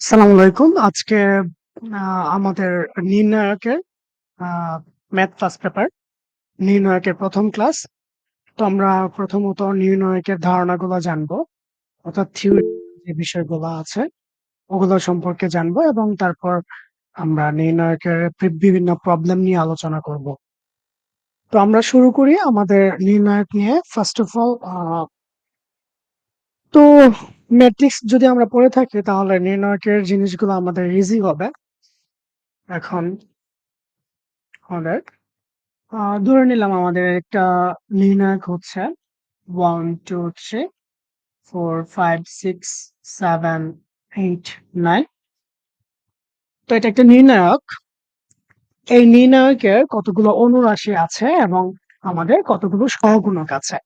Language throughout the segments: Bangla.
আসসালামু আলাইকুম। আজকে আমাদের নির্ণায়কের আ ম্যাথ ফার্স্ট পেপার, নির্ণায়কের ১ম ক্লাস। তো আমরা প্রথমত নির্ণায়কের ধারণাগুলো জানবো। অর্থাৎ থিওরি যে বিষয়গুলো আছে ওগুলো সম্পর্কে জানবো এবং তারপর আমরা নির্ণায়কের বিভিন্ন প্রবলেম নিয়ে আলোচনা করব। তো আমরা শুরু করি আমাদের নির্ণায়ক নিয়ে। ফার্স্ট অফ অল তো ম্যাট্রিক্স যদি আমরা পড়ে থাকি তাহলে নির্ণায়কের জিনিসগুলো আমাদের ইজি হবে। এখন আমাদের ধরে নিলাম আমাদের একটা নির্ণায়ক হচ্ছে 1, 2, 3, 4, 5, 6, 7, 8, 9। তো এটা একটা নির্ণায়ক। এই নির্ণায়কের কতগুলো অনুরাশি আছে এবং আমাদের কতগুলো সহগুণক আছে।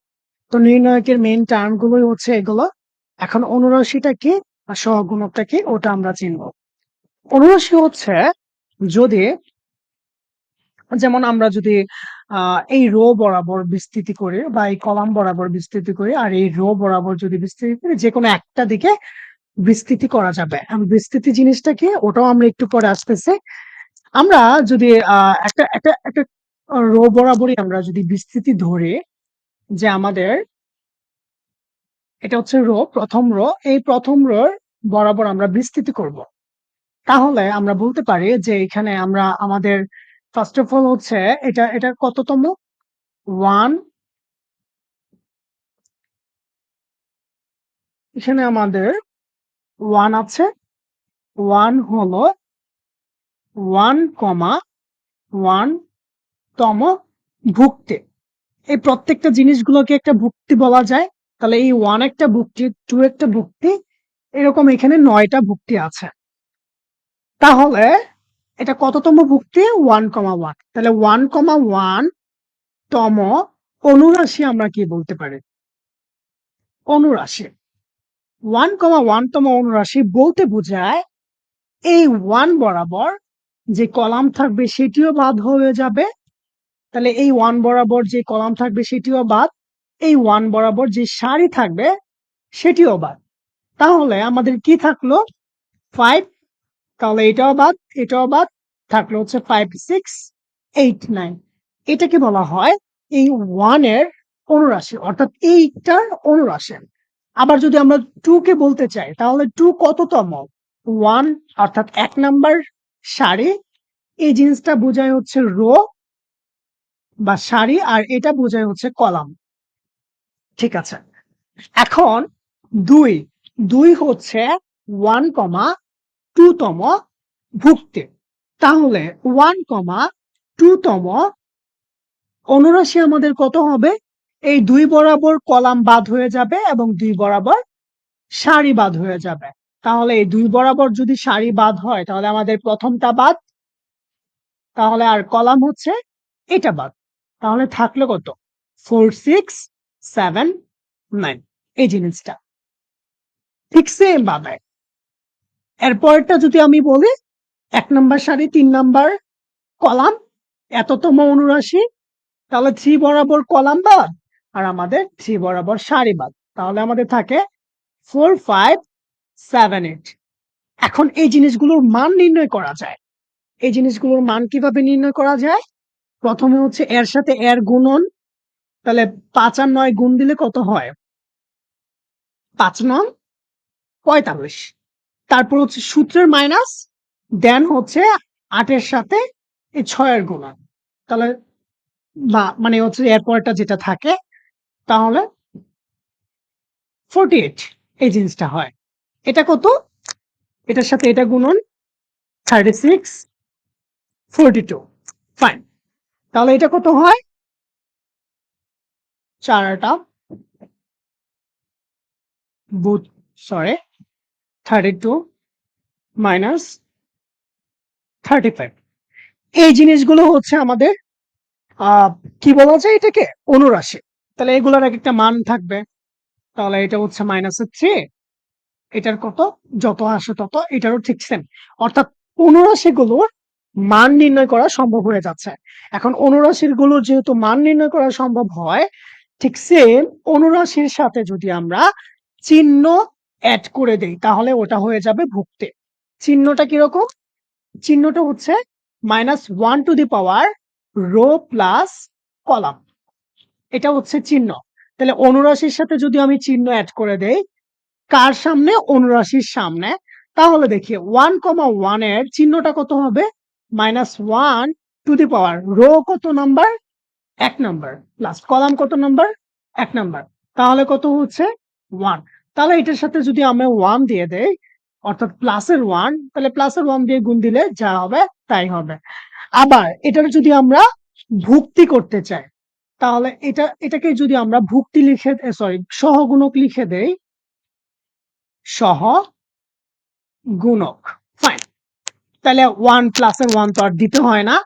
তো নির্ণায়কের মেইন টার্ম গুলোই হচ্ছে এগুলো। এখন অনুরাশিটা কি আর সহগুণকটা কি ওটা আমরা চিনব। অনুরাশি হচ্ছে যদি যেমন আমরা যদি এই রো বরাবর বিস্তৃতি করি বা এই কলাম বরাবর বিস্তৃতি করি আর এই রো বরাবর যদি বিস্তৃতি করি যেকোনো একটা দিকে বিস্তৃতি করা যাবে। বিস্তৃতি জিনিসটা কি ওটাও আমরা একটু পরে আসতেছি। আমরা যদি একটা রো বরাবরই আমরা যদি বিস্তৃতি ধরি যে আমাদের এটা হচ্ছে রো, প্রথম রো, এই প্রথম রোর বরাবর আমরা বিস্তৃতি করব। তাহলে আমরা বলতে পারি যে এখানে আমরা আমাদের ফার্স্ট অফ অল হচ্ছে এটা কততম 1, এখানে আমাদের 1 আছে। 1 হলো 1,1 তম ভুক্তি। এই প্রত্যেকটা জিনিসগুলোকে একটা ভুক্তি বলা যায়। তাহলে এই 1 একটা ভুক্তি, 2 একটা ভুক্তি, এরকম এখানে 9 টা ভুক্তি আছে। তাহলে এটা কততম ভুক্তি? 1,1। তাহলে 1,1 তম অনুরাশি আমরা কি বলতে পারি? অনুরাশি। 1,1 তম অনুরাশি বলতে বোঝায় এই 1 বরাবর যে কলাম থাকবে সেটিও বাদ হয়ে যাবে। তাহলে এই 1 বরাবর যে কলাম থাকবে সেটিও বাদ। এই 1 বরাবর যে সারি থাকবে সেটিও বাদ। তাহলে আমাদের কি থাকলো? 5। তাহলে এটাও বাদ, এটাও বাদ। থাকলো হচ্ছে 5, 6, 8, 9। এটাকে বলা হয় এই 1 এর অনুরাশি, অর্থাৎ এইটার অনুরাশি। আবার যদি আমরা 2 কে বলতে চাই তাহলে 2 কততম? 1 অর্থাৎ 1 নাম্বার সারি। এই জিনিসটা বোঝায় হচ্ছে রো বা সারি আর এটা বোঝায় হচ্ছে কলাম। ঠিক আছে। এখন 2, 2 হচ্ছে 1,2 তম ভুক্তি। তাহলে 1,2 তম অনুরাশি আমাদের কত হবে? এই 2 বরাবর কলাম বাদ হয়ে যাবে এবং 2 বরাবর সারি বাদ হয়ে যাবে। তাহলে এই 2 বরাবর যদি সারি বাদ হয় তাহলে আমাদের প্রথমটা বাদ। তাহলে আর কলাম হচ্ছে এটা বাদ। তাহলে থাকলো কত? 4, 6, 7, 9 এই জিনিসটা। ঠিক সেম ভাবে এরপরটা যদি আমি বলি 1 নাম্বার সারি, 3 নাম্বার কলাম, এততম অনুরাশি। তাহলে 3 বরাবর কলাম বাদ আর আমাদের 3 বরাবর সারি বাদ। তাহলে আমাদের থাকে 4, 5, 7, 8। এখন এই জিনিসগুলোর মান নির্ণয় করা যায়। এই জিনিসগুলোর মান কিভাবে নির্ণয় করা যায়? প্রথমে হচ্ছে এর সাথে এর গুণন। তাহলে 5 আর 9 গুণ দিলে কত হয়? 5 নং 45। তারপর হচ্ছে সূত্রের মাইনাস, দেন হচ্ছে 8 এর সাথে এই 6 এর গুণন। তাহলে মানে হচ্ছে এরপরটা যেটা থাকে তাহলে 48 এই জিনিসটা হয়। এটা কত? এটার সাথে এটা গুণন 36, 42। ফাইন। তাহলে এটা কত হয়? 4 সরি 32 মাইনাস 35। এই জিনিসগুলো হচ্ছে আমাদের কি বলা যায় এটাকে? অনুরাশি। তাহলে এগুলোর এক একটা মান থাকবে। তাহলে এটা হচ্ছে -3, এটার কত? যত আসে তত, এটারও ঠিক সেম। অর্থাৎ অনুরাশিগুলোর মান নির্ণয় করা সম্ভব হয়ে যাচ্ছে। এখন অনুরাশিগুলোর যেহেতু মান নির্ণয় করা সম্ভব হয়, ঠিক সেম অনুরাশির সাথে যদি আমরা চিহ্ন এড করে দেই তাহলে ওটা হয়ে যাবে ভুক্তি। চিহ্নটা কিরকম? চিহ্নটা হচ্ছে -1 to the power row plus column. এটা হচ্ছে চিহ্ন। তাহলে অনুরাশির সাথে যদি আমি চিহ্ন এড করে দেই, কার সামনে? অনুরাশির সামনে। তাহলে দেখি 1,1 এর চিহ্নটা কত হবে? -1 টু দি পাওয়ার রো কত নাম্বার? ১ নাম্বার প্লাস কলাম কত নাম্বার? ১ নাম্বার। তাহলে কত হচ্ছে? 1। তাহলে এটার সাথে যদি আমরা 1 দিয়ে দেই, অর্থাৎ প্লাসের 1, তাহলে প্লাসের 1 দিয়ে গুণ দিলে যা হবে তাই হবে। আবার এটার যদি আমরা ভুক্তি করতে চাই, তাহলে এটাকে যদি আমরা ভুক্তি লিখে সরি সহগুণক লিখে দেই, সহগুণক। ফাইন। তাহলে 1 প্লাসের 1 তো আর দিতে হয় না।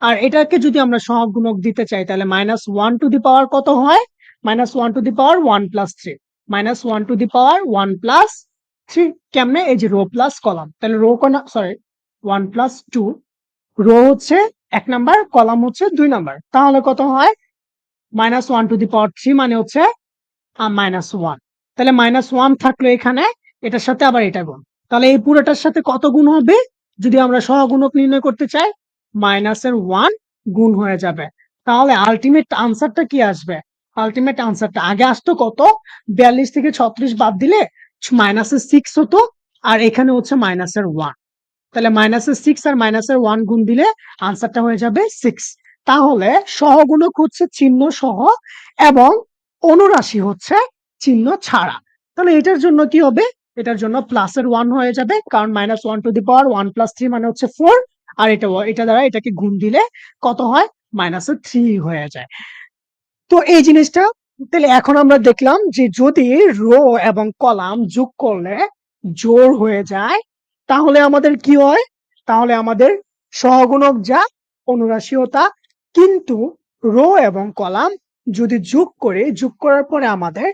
আর এটাকে যদি আমরা সহগুণক দিতে চাই, তাহলে -1 টু দি পাওয়ার কত হয়? -1 to the power 1 plus 3। -1 to the power 1 plus 3 কেমনে? এই যে রো প্লাস কলাম। তাহলে রো সরি 1 প্লাস 2, রো হচ্ছে 1 নাম্বার, কলাম হচ্ছে 2 নাম্বার। তাহলে কত হয়? -1 টু দি পাওয়ার 3 মানে হচ্ছে -1। তাহলে -1 থাকলো এখানে, এটার সাথে আবার এটা গুণ। তাহলে এই পুরোটার সাথে কত গুণ হবে? যদি আমরা সহগুণক নির্ণয় করতে চাই, -1 গুণ হয়ে যাবে। তাহলে আল্টিমেট আনসারটা কি আসবে? আল্টিমেট আনসারটা আগে আসতো কত? 42 থেকে 36 বাদ দিলে -6 হতো, আর এখানে হচ্ছে -1। তাহলে -6 আর -1 গুণ দিলে আনসারটা হয়ে যাবে 6। তাহলে সহগুণক হচ্ছে চিহ্ন সহ এবং অনুরাশি হচ্ছে চিহ্ন ছাড়া। তাহলে এটার জন্য কি হবে? এটার জন্য প্লাসের 1 হয়ে যাবে, কারণ -1 টু দি পাওয়ার 1 প্লাস 3 মানে হচ্ছে 4। আর এটা দ্বারা এটাকে গুণ দিলে কত হয়? -3 হয়ে যায়। তো এই জিনিসটা, তাহলে এখন আমরা দেখলাম যে যদি রো এবং কলাম যোগ করলে জোড় হয়ে যায়, তাহলে আমাদের কি হয়? তাহলে আমাদের সহগুণক যা, অনুরাশিও তা। কিন্তু রো এবং কলাম যদি যোগ করি, যোগ করার পরে আমাদের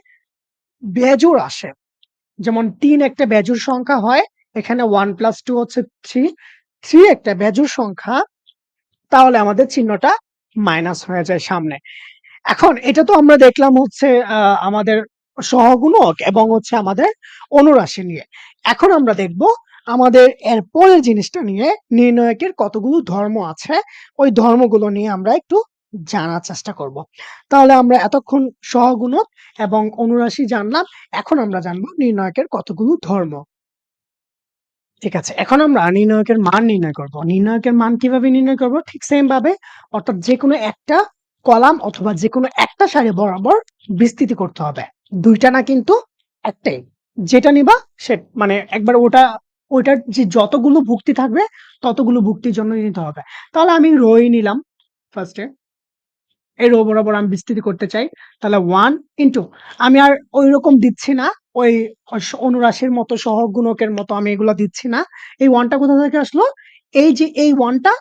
বেজোড় আসে। যেমন 3 একটা বেজোড় সংখ্যা হয়, এখানে 1 প্লাস 2 হচ্ছে 3, 3 একটা বেজোড় সংখ্যা, তাহলে আমাদের চিহ্নটা মাইনাস হয়ে যায় সামনে। এখন এটা তো আমরা দেখলাম হচ্ছে আমাদের সহগুণক এবং হচ্ছে আমাদের অনুরাশি নিয়ে। এখন আমরা দেখব আমাদের এর পরের জিনিসটা নিয়ে, নির্ণায়কের কতগুলো ধর্ম আছে, ওই ধর্মগুলো নিয়ে আমরা একটু জানার চেষ্টা করব। তাহলে আমরা এতক্ষণ সহগুণক এবং অনুরাশি জানলাম, এখন আমরা জানবো নির্ণায়কের কতগুলো ধর্ম। ঠিক আছে। এখন আমরা নির্ণায়কের মান নির্ণয় করব। নির্ণায়কের মান কিভাবে নির্ণয় করব? ঠিক সেম ভাবে, অর্থাৎ যেকোনো একটা কলাম অথবা যেকোনো একটা সারি বরাবর বিস্তৃতি করতে হবে। ২ টা না কিন্তু একটাই। যেটা নিবা সে মানে একবার ওটার যে যতগুলো ভুক্তি থাকবে ততগুলো ভুক্তির জন্য নিতে হবে। তাহলে আমি রোই নিলাম ফার্স্ট এ। এই রো বরাবর আমি বিস্তৃতি করতে চাই। তাহলে 1 ইনটু, আমি আর ঐরকম দিচ্ছি না, ওই অনুরাশির মতো সহগুণকের মতো আমি এগুলা দিচ্ছি না। এই 1 টা কোথা থেকে আসলো? এই যে এই 1 টা,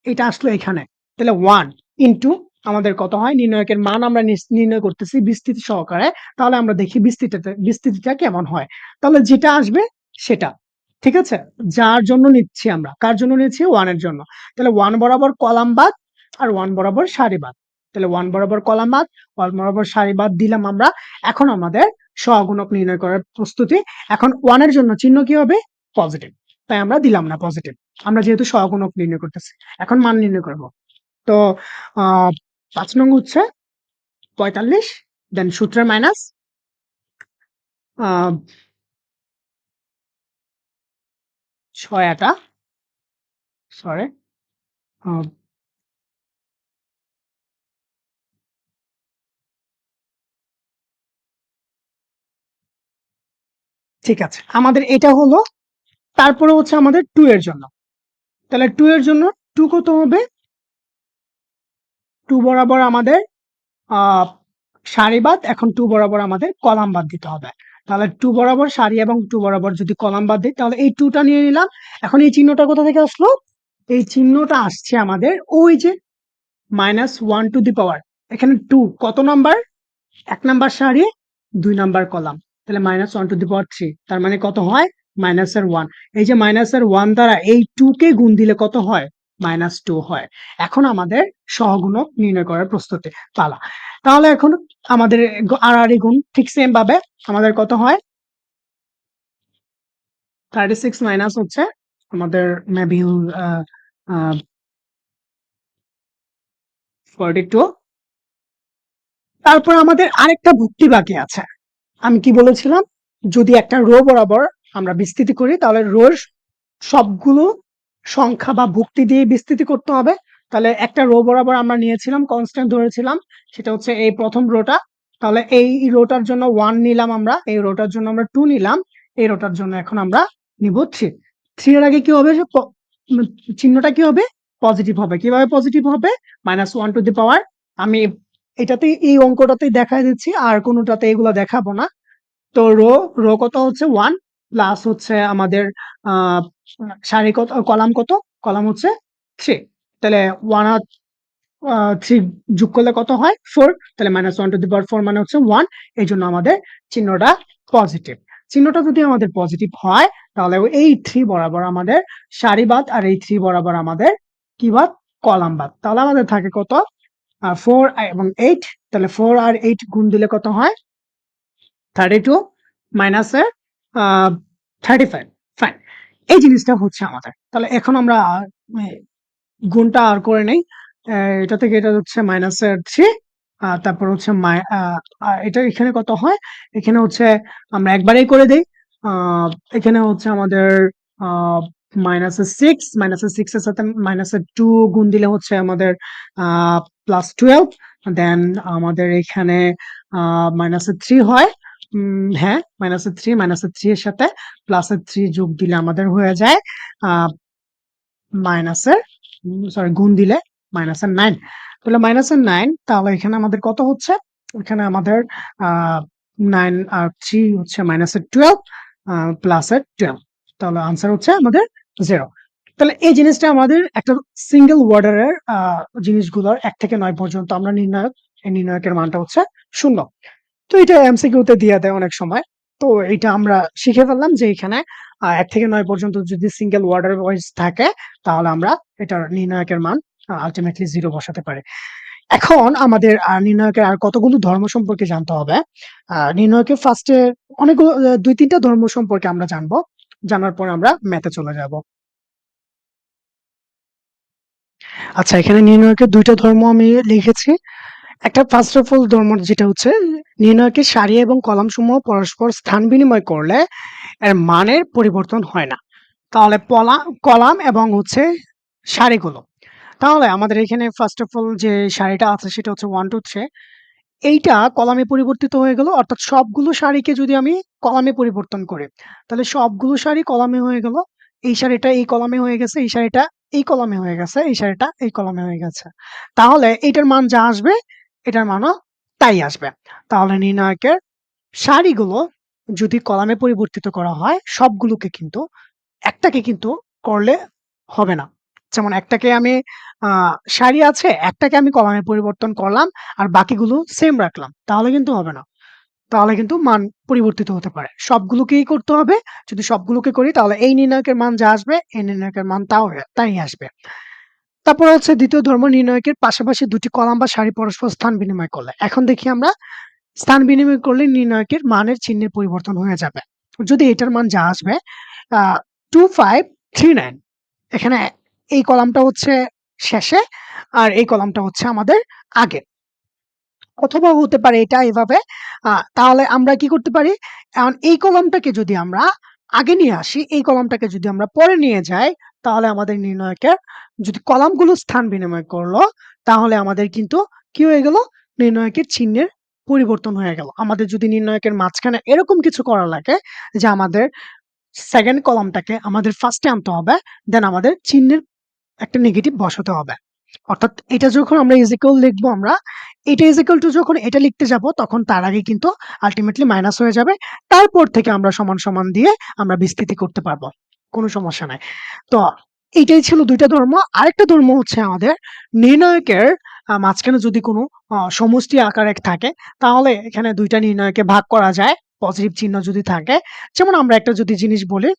এটা আসলো এখানে। তাহলে 1 ইনটু আমাদের কত হয়? নির্ণায়কের মান আমরা নির্ণয় করতেছি বিস্তৃতি সহকারে। তাহলে আমরা দেখি বিস্তৃতিটা কেমন হয়। তাহলে যেটা আসবে সেটা। ঠিক আছে? যার জন্য নিচ্ছি আমরা। কার জন্য নিচ্ছি? 1 এর জন্য। তাহলে 1 বরাবর কলাম বাদ আর 1 বরাবর সারি বাদ। তাহলে 1 বরাবর কলাম বাদ, 1 বরাবর সারি বাদ দিলাম আমরা। এখন আমাদের সহগুণক নির্ণয় করার প্রস্তুতি। এখন 1 এর জন্য চিহ্ন কি হবে? পজিটিভ। তাই আমরা দিলাম না পজিটিভ। আমরা যেহেতু সহগুণক নির্ণয় করতেছি। এখন মান নির্ণয় করব। তো আ ৫ নং হচ্ছে ৪৫, দেন সূত্রের মাইনাস আ ৬ ৮ সরি আ ঠিক আছে। আমাদের এটা হলো, তারপরে হচ্ছে আমাদের 2 এর জন্য। তাহলে 2 এর জন্য 2 কত হবে? 2 বরাবর আমাদের আ সারি বাদ, এখন 2 বরাবর আমাদের কলাম বাদ দিতে হবে। তাহলে 2 বরাবর সারি এবং 2 বরাবর যদি কলাম বাদ দেই, তাহলে এই 2 টা নিয়ে নিলাম। এখন এই চিহ্নটা কোথা থেকে আসলো? এই চিহ্নটা আসছে আমাদের ওই যে -1 টু দি পাওয়ার। এখানে 2 কত নাম্বার? ১ নাম্বার সারি, ২ নাম্বার কলাম। তাহলে -1 টু দি পাওয়ার 3। তার মানে কত হয়? মাইনাসের 1। এই যে মাইনাসের 1 দ্বারা এই 2 কে গুণ দিলে কত হয়? -2 হয়। এখন আমাদের সহগুণক নির্ণয় করার প্রস্তুতি পালা। তাহলে এখন আমাদের আড়াআড়ি গুণ ঠিক সেম ভাবে আমাদের কত হয়? 36 মাইনাস হচ্ছে আমাদের মেবি 42। তারপর আমাদের আরেকটা ভুক্তি বাকি আছে। আমি কি বলেছিলাম, যদি একটা রো বরাবর আমরা বিস্তৃতি করি তাহলে রোর সবগুলো সংখ্যা বা ভুক্তি দিয়ে বিস্তৃতি করতে হবে। তাহলে একটা রো বরাবর আমরা নিয়েছিলাম, কনস্ট্যান্ট ধরেছিলাম, সেটা হচ্ছে এই প্রথম রোটা। তাহলে এই রোটার জন্য 1 নিলাম আমরা, এই রোটার জন্য আমরা 2 নিলাম, এই রোটার জন্য এখন আমরা নিব 3। 3 এর আগে কি হবে, চিহ্নটা কি হবে, পজিটিভ হবে। কিভাবে পজিটিভ হবে, -1 টু দি পাওয়ার, আমি এটাতে এই অঙ্কটাতেই দেখাই দিচ্ছি, আর কোনোটাতে এগুলো দেখাবো না। তো রো রো কত হচ্ছে 1, প্লাস হচ্ছে আমাদের আহ সারি কত, কলাম কত, কলাম হচ্ছে 3। তাহলে 1 আর 3 যোগ করলে কত হয়, 4। তাহলে -1 টু দি পাওয়ার 4 মানে হচ্ছে 1। এই জন্য আমাদের চিহ্নটা পজিটিভ। চিহ্নটা যদি আমাদের পজিটিভ হয় তাহলে এই 3 বরাবর আমাদের সারিবাদ, আর এই 3 বরাবর আমাদের কি বাদ, কলাম বাদ। তাহলে আমাদের থাকে কত, 4 এবং 8। তাহলে 4 আর 8 গুণ দিলে কত হয়, 32 মাইনাস 35। ফাইন, এই জিনিসটা হচ্ছে আমাদের। তাহলে এখন আমরা গুণটা আর করে নেই। এটা থেকে এটা হচ্ছে -3, তারপর হচ্ছে এটা এখানে কত হয়, এখানে হচ্ছে আমরা একবারেই করে দেই। আহ, এখানে হচ্ছে আমাদের -6, -6 এর সাথে -2 গুণ দিলে হচ্ছে আমাদের +12। দেন আমাদের এখানে -3 হয়। হ্যাঁ, -3 এর সাথে +3 যোগ দিলে আমাদের হয়ে যায় মাইনাসের, সরি গুণ দিলে -9। তাহলে -9, তাহলে এখানে আমাদের কত হচ্ছে, এখানে আমাদের 9 আর 3 হচ্ছে -12, +12। তাহলে আনসার হচ্ছে আমাদের 0। তাহলে এই জিনিসটা আমাদের একটা সিঙ্গেল ওয়ার্ডারের জিনিসগুলোর 1 থেকে 9 পর্যন্ত আমরা এই নির্ণায়কের মানটা হচ্ছে 0। তো এটা এমসিকিউতে দিয়ে দেয় অনেক সময়। তো এটা আমরা শিখে ফেললাম যে এখানে 1 থেকে 9 পর্যন্ত যদি সিঙ্গেল ওয়ার্ডার ওয়াইজ থাকে তাহলে আমরা এটার নির্ণায়কের মান আলটিমেটলি 0 বসাতে পারি। এখন আমাদের নির্ণায়কের আর কতগুলো ধর্ম সম্পর্কে জানতে হবে। নির্ণায়কের ফার্স্টে অনেকগুলো 2-3টা ধর্ম সম্পর্কে আমরা জানবো, জানার পর আমরা ম্যাথে চলে যাব। আচ্ছা, এখানে নির্ণায়কের 2টা ধর্ম আমি লিখেছি। একটা ফার্স্ট অফ অল ধর্ম যেটা হচ্ছে, নির্ণায়কের সারি এবং কলাম সমূহ পরস্পর স্থান বিনিময় করলে এর মানের পরিবর্তন হয় না। তাহলে কলাম এবং হচ্ছে সারিগুলো, তাহলে আমাদের এখানে ফার্স্ট অফ অল যে সারিটা আছে সেটা হচ্ছে 1 2 3, এইটা কলামে পরিবর্তিত হয়ে গেল। অর্থাৎ সবগুলো সারিকে যদি আমি কলামে পরিবর্তন করি তাহলে সবগুলো সারি কলামে হয়ে গেল। এই সারিটা এই কলামে হয়ে গেছে, এই সারিটা এই কলামে হয়ে গেছে, এই সারিটা এই কলামে হয়ে গেছে। তাহলে এটার মান যা আসবে এটার মানও তাই আসবে। তাহলে নির্ণায়কের সারিগুলো যদি কলামে পরিবর্তিত করা হয় সবগুলোকে কিন্তু, একটাকে কিন্তু করলে হবে না। যেমন একটাকে আমি সারি আছে, একটাকে আমি কলামে পরিবর্তন করলাম আর বাকিগুলো সেম রাখলাম, তাহলে কিন্তু হবে না। তাহলে কিন্তু মান পরিবর্তিত হতে পারে। সবগুলোকেই করতে হবে। যদি সবগুলোকে করি তাহলে এই নির্ণায়কের মান যা আসবে এই নির্ণায়কের মান তাই আসবে। তারপর হচ্ছে দ্বিতীয় ধর্ম, নির্ণায়কের পাশাপাশি 2টি কলাম বা সারি পরস্পর স্থান বিনিময় করলে। এখন দেখি আমরা, স্থান বিনিময় করলে নির্ণায়কের মানের চিহ্নের পরিবর্তন হয়ে যাবে। যদি এটার মান যা আসবে 2539, এখানে এই কলামটা হচ্ছে শেষে আর এই কলামটা হচ্ছে আমাদের আগে, অথবা হতে পারে এটা এভাবে। তাহলে আমরা কি করতে পারি, এখন এই কলামটাকে যদি আমরা আগে নিয়ে আসি, এই কলামটাকে যদি আমরা পরে নিয়ে যাই, তাহলে আমাদের নির্ণায়কের, যদি কলামগুলো স্থান বিনিময় করলো তাহলে আমাদের কিন্তু কি হয়ে গেল, নির্ণায়কের চিহ্নের পরিবর্তন হয়ে গেল। আমাদের যদি নির্ণায়কের মাঝখানে এরকম কিছু করা লাগে যে আমাদের সেকেন্ড কলামটাকে আমাদের ফার্স্টে আনতে হবে, দেন আমাদের চিহ্নের একটা নেগেটিভ বসাতে হবে। অর্থাৎ এটা যখন আমরা ইজ ইকুয়াল লিখবো, আমরা এটা ইজ ইকুয়াল টু যখন এটা লিখতে যাব তখন তার আগে কিন্তু আলটিমেটলি মাইনাস হয়ে যাবে। তারপর থেকে আমরা সমান সমান দিয়ে আমরা বিস্তৃতি করতে পারবো, কোনো সমস্যা নাই। তো এইটাই ছিল 2টা ধর্ম। আরেকটা ধর্ম হচ্ছে আমাদের নির্ণায়কের মাঝখানে যদি কোনো সমষ্টি আকারে থাকে তাহলে এখানে 2টা নির্ণায়কে ভাগ করা যায় পজিটিভ চিহ্ন যদি থাকে। যেমন আমরা একটা যদি জিনিস বলি,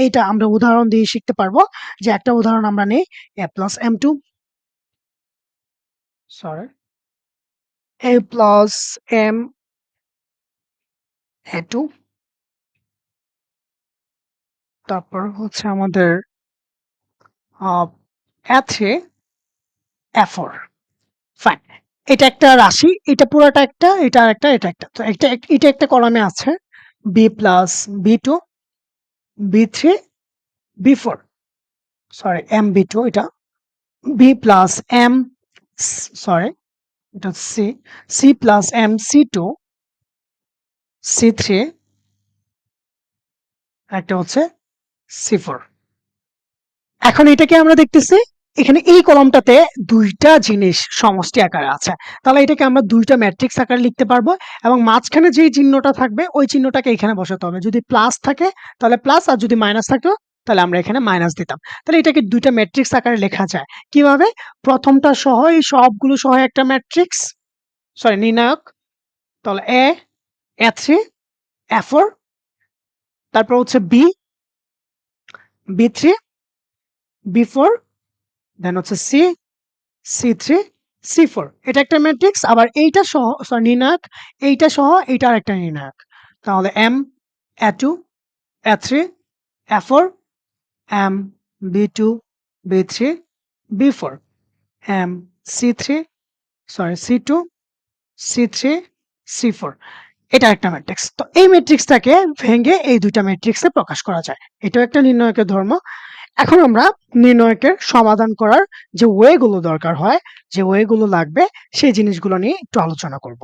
এইটা আমরা উদাহরণ দিয়ে শিখতে পারবো। যে একটা উদাহরণ আমরা নেই, a plus m2, sorry, a plus m a2, তারপর হচ্ছে আমাদের A3 A4 ফাইন। এটা একটা রাশি, এটা পুরাটা একটা, এটা আরেকটা, এটা একটা। তো এটা একটা কলামে আছে B plus B2 B3 B4, sorry MB2, এটা B প্লাস M, সরি এটা C plus M C2 C3, একটা হচ্ছে C4। এখন এটাকে আমরা দেখতেছি এখানে এই কলামটাতে দুইটা জিনিস সমষ্টি আকারে আছে, তাহলে এটাকে আমরা দুইটা ম্যাট্রিক্স আকারে লিখতে পারবো এবং মাঝখানে যেই চিহ্নটা থাকবে ওই চিহ্নটাকে এখানে বসাতে হবে। যদি প্লাস থাকে তাহলে প্লাস, আর যদি মাইনাস থাকতো তাহলে আমরা এখানে মাইনাস দিতাম। তাহলে এটাকে দুইটা ম্যাট্রিক্স আকারে লেখা যায় কিভাবে? প্রথমটা সহ এই সবগুলো সহ একটা ম্যাট্রিক্স, সরি নির্ণায়ক। তাহলে A3 A4, তারপর হচ্ছে B3 B4, দেন হচ্ছে C3 C4, এটা একটা ম্যাট্রিক্স। আবার এইটা সহ, সরি নির্ণায়ক, এইটা সহ এইটা আরেকটা নির্ণায়ক। তাহলে M A2 A3 A4 M B2 B3 B4 M C3, sorry C2 C3 C4, এটা একটা ম্যাট্রিক্স। তো এই ম্যাট্রিক্সটাকে ভেঙে এই দুইটা ম্যাট্রিক্সে প্রকাশ করা যায়। এটাও একটা নির্ণায়কের ধর্ম। এখন আমরা নির্ণায়কের সমাধান করার যে ওয়ে গুলো দরকার হয়, যে ওয়ে গুলো লাগবে, সেই জিনিসগুলো নিয়ে একটু আলোচনা করব।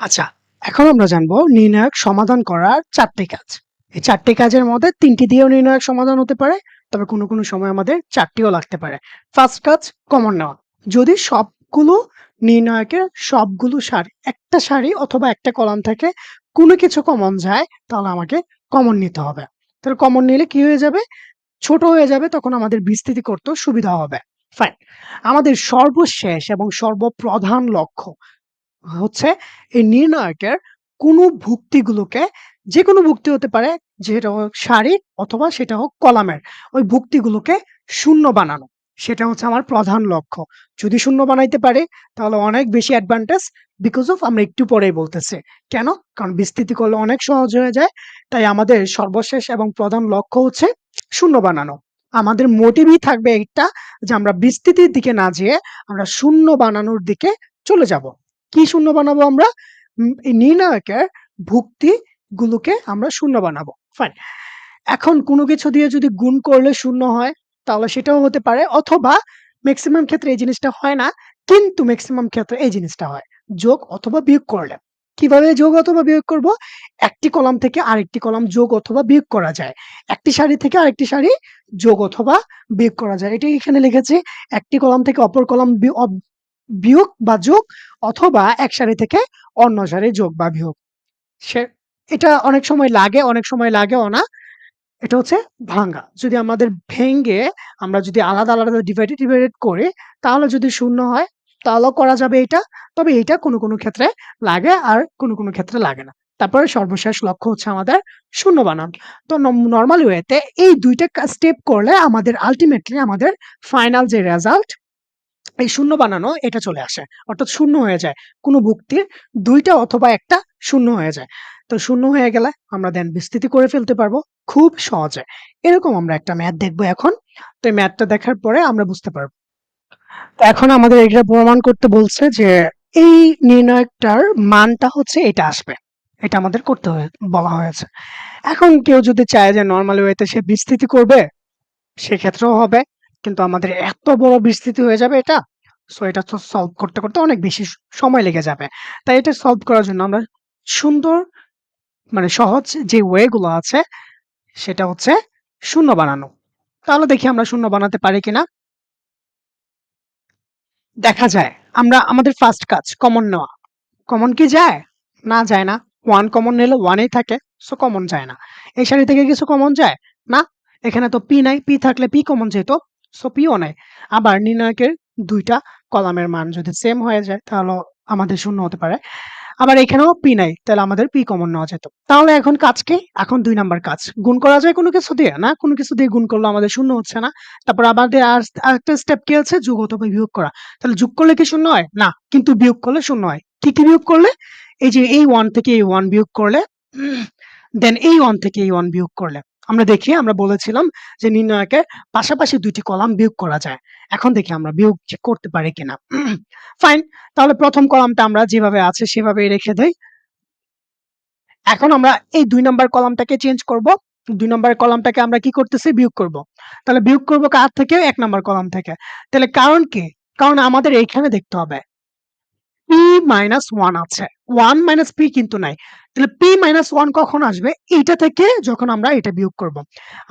আচ্ছা, এখন আমরা জানবো নির্ণায়ক সমাধান করার 4টি কাজ। এই 4টি কাজের মধ্যে 3টি দিয়েও নির্ণায়ক সমাধান হতে পারে, তবে কোনো কোনো সময় আমাদের 4টিও লাগতে পারে। ফার্স্ট কাজ কমন নেওয়া। যদি সবগুলো নির্ণায়কের সবগুলো সারি, একটা সারি অথবা একটা কলাম থেকে কোনো কিছু কমন যায়, তাহলে আমাকে কমন নিতে হবে। তাহলে কমন নিলে কি হয়ে যাবে? ছোট হয়ে যাবে, তখন আমাদের বিস্তৃতি করতেও সুবিধা হবে। ফাইন। আমাদের সর্বশেষ এবং সর্বপ্রধান লক্ষ্য হচ্ছে এই নির্ণায়কের কোনো ভুক্তিগুলোকে, যে কোনো ভুক্তি হতে পারে, যেটা হোক সারির অথবা সেটা হোক কলামের, ওই ভুক্তিগুলোকে শূন্য বানানো। সেটা হচ্ছে আমার প্রধান লক্ষ্য। যদি শূন্য বানাইতে পারি তাহলে অনেক বেশি অ্যাডভান্টেজ, বিকজ অফ আমরা একটু পরেই বলতেছি কেন। কারণ বিস্তৃতি করলে অনেক সহজ হয়ে যায়। তাই আমাদের সর্বশেষ এবং প্রধান লক্ষ্য হচ্ছে শূন্য বানানো। আমাদের মোটিভই থাকবে এটা, যে আমরা বিস্তৃতির দিকে না যেয়ে আমরা শূন্য বানানোর দিকে চলে যাব। কি শূন্য বানাবো আমরা? এই নির্ণায়কের ভুক্তি গুলোকে আমরা শূন্য বানাবো। ফাইন। এখন কোনো কিছু দিয়ে যদি গুণ করলে শূন্য হয়, তাহলে সেটাও হতে পারে, অথবা ম্যাক্সিমাম ক্ষেত্রে এই জিনিসটা হয় না, কিন্তু ম্যাক্সিমাম ক্ষেত্রে এই জিনিসটা হয়, যোগ অথবা বিয়োগ করলে। কিভাবে যোগ অথবা বিয়োগ করব? একটি কলাম থেকে আরেকটি কলাম যোগ অথবা বিয়োগ করা যায়। একটি সারি থেকে আরেকটি সারি যোগ অথবা বিয়োগ করা যায়। এটাই এখানে লিখেছি। একটি কলাম থেকে অপর কলাম বিয়োগ বা যোগ, অথবা এক সারি থেকে অন্য সারি যোগ বা বিয়োগ। সে এটা অনেক সময় লাগে, অনেক সময় লাগেও না। এটা হচ্ছে ভাঙা। যদি আমাদের ভেঙে আমরা যদি আলাদা আলাদা ডিভাইডেড করি, তাহলে যদি শূন্য হয় তাহলেও করা যাবে এটা। তবে এটা কোনো কোনো ক্ষেত্রে লাগে আর কোনো কোনো ক্ষেত্রে লাগে না। তারপরে সর্বশেষ লক্ষ্য হচ্ছে আমাদের শূন্য বানান। তো নরমাল ওয়েতে এই দুইটা স্টেপ করলে আমাদের আলটিমেটলি আমাদের ফাইনাল যে রেজাল্ট, এই শূন্য বানানো, এটা চলে আসে। অর্থাৎ শূন্য হয়ে যায়। কোনো ভুক্তির ২ টা অথবা ১ টা শূন্য হয়ে যায়। তো শূন্য হয়ে গেলে আমরা দেন বিস্তৃতি করে ফেলতে পারবো খুব সহজে। এরকম আমরা একটা ম্যাথ দেখবো এখন। তো এই ম্যাথটা দেখার পরে আমরা বুঝতে পারবো। তো এখন আমাদের এটা প্রমাণ করতে বলছে যে এই নির্ণায়কটার মানটা হচ্ছে এটা আসবে। এটা আমাদের করতে বলা হয়েছে। এখন কেউ যদি চায় যে নরমাল ওয়েতে সে বিস্তৃতি করবে, সেক্ষেত্রেও হবে। কিন্তু আমাদের এত বড় বিস্তৃতি হয়ে যাবে এটা। সো এটা তো সলভ করতে, করতে অনেক বেশি সময় লেগে যাবে। তাই এটা সলভ করার জন্য আমরা সুন্দর, মানে সহজ যে ওয়ে গুলো আছে, সেটা হচ্ছে শূন্য বানানো। তাহলে দেখি আমরা শূন্য বানাতে পারি কিনা। দেখা যায়। আমরা আমাদের ফার্স্ট কাজ কমন নেওয়া। কমন কি যায়? না যায় না। 1 কমন নিলে 1 এই থাকে। সো কমন যায় না। এই সারি থেকে কিছু কমন যায়? না। এখানে তো পি নাই। পি থাকলে পি কমন যেত। সো পিও নাই। আবার নির্ণায়কের ২ টা কলামের মান যদি সেম হয়ে যায়, তাহলে আমাদের শূন্য হতে পারে। আবার এখানেও পি নাই। তাহলে আমাদের পি কমন নেওয়া যেত। তাহলে এখন কাজ কি? এখন ২ নাম্বার কাজ। গুণ করা যায় কোনো কিছু দিয়ে? না, কোনো কিছু দিয়ে গুণ করলে আমাদের শূন্য হচ্ছে না। তারপর আমাদের আরেকটা স্টেপ কি আছে? যোগ অথবা বিয়োগ করা। তাহলে যোগ করলে কি শূন্য হয়? না। কিন্তু বিয়োগ করলে শূন্য হয়। কি, কি বিয়োগ করলে? এই যে এই 1 থেকে এই 1 বিয়োগ করলে, দেন এই 1 থেকে এই 1 বিয়োগ করলে। আমরা দেখি, আমরা বলেছিলাম যে নির্ণায়কের পাশাপাশি ২ টি কলাম বিয়োগ করা যায়। এখন দেখি আমরা বিয়োগ করতে পারি কিনা। ফাইন। তাহলে ১ম কলামটা আমরা যেভাবে আছে সেভাবেই রেখে দেই। এখন আমরা এই ২ নাম্বার কলামটাকে চেঞ্জ করব। ২ নাম্বার কলামটাকে আমরা কি করতেছি? বিয়োগ করব। তাহলে বিয়োগ করব কার থেকে? ১ নাম্বার কলাম থেকে। তাহলে কারণ কি? কারণ আমাদের এইখানে দেখতে হবে p মাইনাস 1 আছে। 1 মাইনাস p কিন্তু নাই। তাহলে p মাইনাস 1 কখন আসবে? এইটা থেকে যখন আমরা এটা বিয়োগ করব।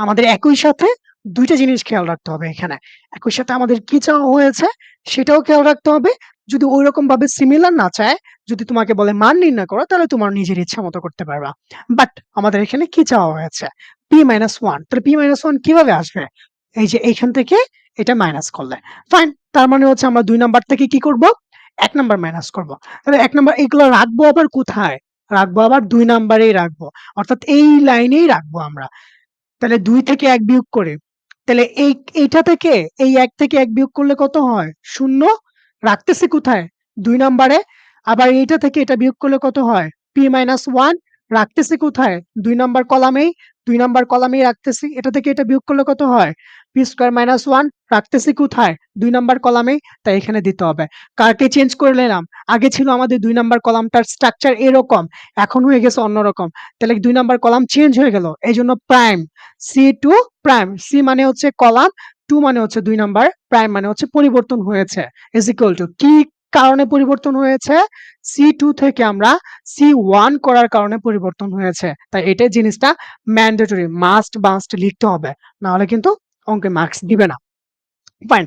আমাদের একই সাথে ২ টা জিনিস খেয়াল রাখতে হবে এখানে। একই সাথে আমাদের কি চাওয়া হয়েছে সেটাও খেয়াল রাখতে হবে। যদি ঐরকম ভাবে সিমিলার না চায়, যদি তোমাকে বলে মান নির্ণয় করো তাহলে তোমার নিজের ইচ্ছা মতো করতে পারবা। বাট আমাদের এখানে কি চাওয়া হয়েছে? p minus 1। তাহলে p মাইনাস 1 কিভাবে আসবে? এই যে এইখান থেকে এটা মাইনাস করলে। ফাইন। তার মানে হচ্ছে আমরা ২ নাম্বার থেকে কি করব? ১ নাম্বার মাইনাস করব। তাহলে ১ নাম্বার এগুলো রাখবো আবার কোথায়? রাখবো আবার ২ নাম্বারেই রাখবো। অর্থাৎ এই লাইনেই রাখবো আমরা। তাহলে ২ থেকে ১ বিয়োগ করে, তাহলে এইটা থেকে এই ১ থেকে ১ বিয়োগ করলে কত হয়? ০ রাখতেছি কোথায়? ২ নাম্বারে। আবার এইটা থেকে এটা বিয়োগ করলে কত হয়? p-1 রাখতেছি কোথায়? ২ নাম্বার কলামেই। ২ নাম্বার কলামেই রাখতেছি। এটা থেকে এটা বিয়োগ করলে কত হয়? p²-1 রাখতেছি কোথায়? ২ নাম্বার কলামেই। তাই এখানে দিতে হবে। কারকে চেঞ্জ করে নিলাম। আগে ছিল আমাদের ২ নাম্বার কলামটার স্ট্রাকচার এরকম, এখন হয়ে গেছে অন্যরকম। তাহলে ২ নাম্বার কলাম চেঞ্জ হয়ে গেল। এজন্য প্রাইম C2 প্রাইম। C মানে হচ্ছে কলাম, 2 মানে হচ্ছে ২ নাম্বার, প্রাইম মানে হচ্ছে পরিবর্তন হয়েছে। ইজ ইকুয়াল টু কি কারণে পরিবর্তন হয়েছে? C2 থেকে আমরা C1 করার কারণে পরিবর্তন হয়েছে। তাই এটাই জিনিসটা ম্যান্ডেটরি, মাস্ট লিখতে হবে। না হলে কিন্তু অঙ্কে মার্কস দিবে না। ফাইন।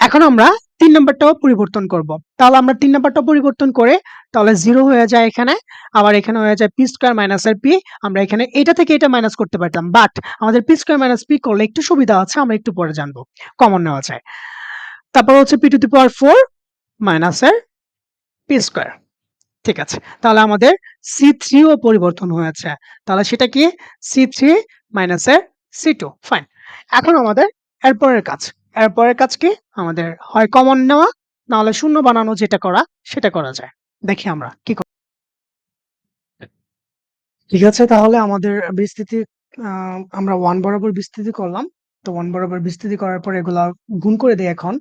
এখন আমরা ৩ নাম্বারটাও পরিবর্তন করব। তাহলে আমরা ৩ নাম্বারটাও পরিবর্তন করে তাহলে 0 হয়ে যায় এখানে। আবার এখানে হয়ে যায় p² মাইনাস এর p। আমরা এখানে এটা থেকে এটা মাইনাস করতে পারতাম। বাট আমাদের p² মাইনাস p করলে একটু সুবিধা আছে, আমরা একটু পরে জানবো। কমন নেওয়া যায়। তারপর হচ্ছে p two the power 4 minus এর p²। ঠিক আছে। তাহলে আমাদের C3 ও পরিবর্তন হয়েছে। তাহলে সেটা কি? C3 মাইনাস এর C2। ফাইন। এখন আমাদের এরপরের কাজ। এরপরের কাজ কি? আমাদের হয় কমন নেওয়া, না হলে শূন্য বানানো, যেটা করা সেটা করা যায়। দেখি আমরা কি ঠিক আছে, তাহলে আমাদের বিস্তৃতি আমরা 1 বরাবর বিস্তৃতি করলাম। তো 1 বরাবর বিস্তৃতি করার পর এগুলা গুণ করে দেই এখন।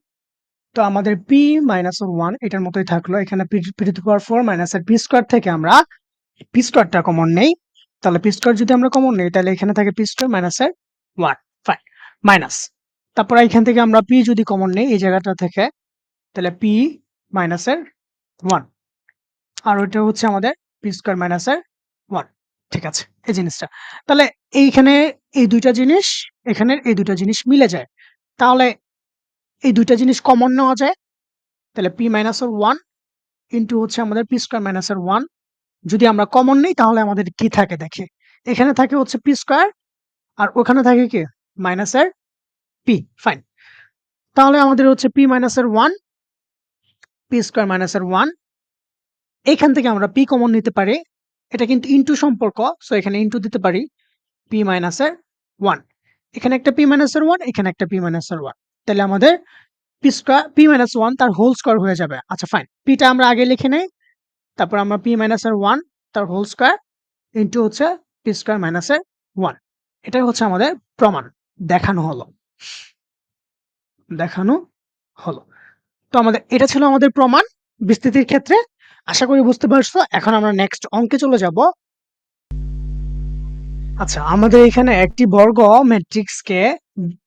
তো আমাদের p মাইনাস 1 এটার মতোই থাকলো। এখানে p two the power 4 minus এর p² থেকে আমরা p² কমন নেই। তাহলে p² যদি আমরা কমন নেই তাহলে এখানে থাকে p² মাইনাস এর 1। ফাইন। মাইনাস। তারপর এখান থেকে আমরা p যদি কমন নেই এই জায়গাটা থেকে, তাহলে p মাইনাস এর 1। আর ওইটা হচ্ছে আমাদের p² মাইনাস এর 1। ঠিক আছে, এই জিনিসটা। তাহলে এইখানে এই ২ টা জিনিস, এখানের এই ২ টা জিনিস মিলে যায়। তাহলে এই ২ টা জিনিস কমন নেওয়া যায়। তাহলে p মাইনাস এর 1 ইনটু হচ্ছে আমাদের p² মাইনাস এর 1। যদি আমরা কমন নেই তাহলে আমাদের কি থাকে দেখি। এখানে থাকে হচ্ছে p² আর ওখানে থাকে কি? মাইনাস এর p। ফাইন। তাহলে আমাদের হচ্ছে p মাইনাস এর 1, p² মাইনাস এর 1। এখান থেকে আমরা p কমন নিতে পারি। এটা কিন্তু ইনটু সম্পর্ক। সো এখানে ইনটু দিতে পারি p মাইনাস এর 1। এখানে একটা p মাইনাস এর 1, এখানে একটা p মাইনাস এর 1। তাহলে আমাদের p মাইনাস 1 তার হোল স্কয়ার হয়ে যাবে। আচ্ছা ফাইন। p টা আমরা আগে লিখে নেই। তারপর আমরা p মাইনাস এর 1 তার হোল স্কয়ার ইনটু হচ্ছে p² মাইনাস এর 1। এটাই হচ্ছে আমাদের প্রমাণ। দেখানো হলো। দেখানো হলো। তো আমাদের এটা ছিল আমাদের প্রমাণ বিস্তৃতির ক্ষেত্রে। আশা করি বুঝতে পারছো। এখন আমরা নেক্সট অঙ্কে চলে যাব। আচ্ছা, আমাদের এখানে একটি বর্গ ম্যাট্রিক্সকে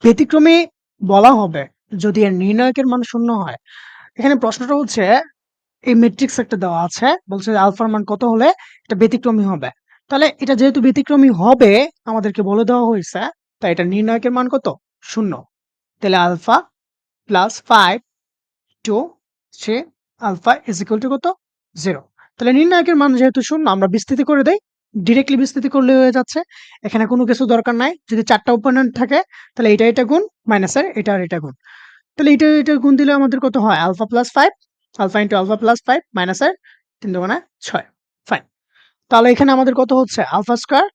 ব্যতিক্রমী বলা হবে যদি এর নির্ণায়কের মান 0 হয়। এখানে প্রশ্নটা হচ্ছে এই ম্যাট্রিক্স একটা দেওয়া আছে। বলছে যে আলফার মান কত হলে এটা ব্যতিক্রমী হবে। তাহলে এটা যেহেতু ব্যতিক্রমী হবে আমাদেরকে বলে দেওয়া হয়েছে, তাই এটা নির্ণায়কের মান কত? 0। তাহলে alpha plus 5 2 3 alpha is equal to কত? 0। তাহলে নির্ণায়কের মান যেহেতু 0 আমরা বিস্তৃতি করে দেই। ডিরেক্টলি বিস্তৃতি করলে হয়ে যাচ্ছে। এখানে কোনো কিছু দরকার নাই। যদি 4 টা উপাদান থাকে তাহলে এটা গুণ মাইনাসের এটা আর এটা গুণ। তাহলে এটা গুণ দিলে আমাদের কত হয়? Alpha plus 5 alpha into alpha plus 5 মাইনাসের 3 দুগুণে 6। ফাইন। তাহলে এখানে আমাদের কত হচ্ছে? আলফা স্কয়ার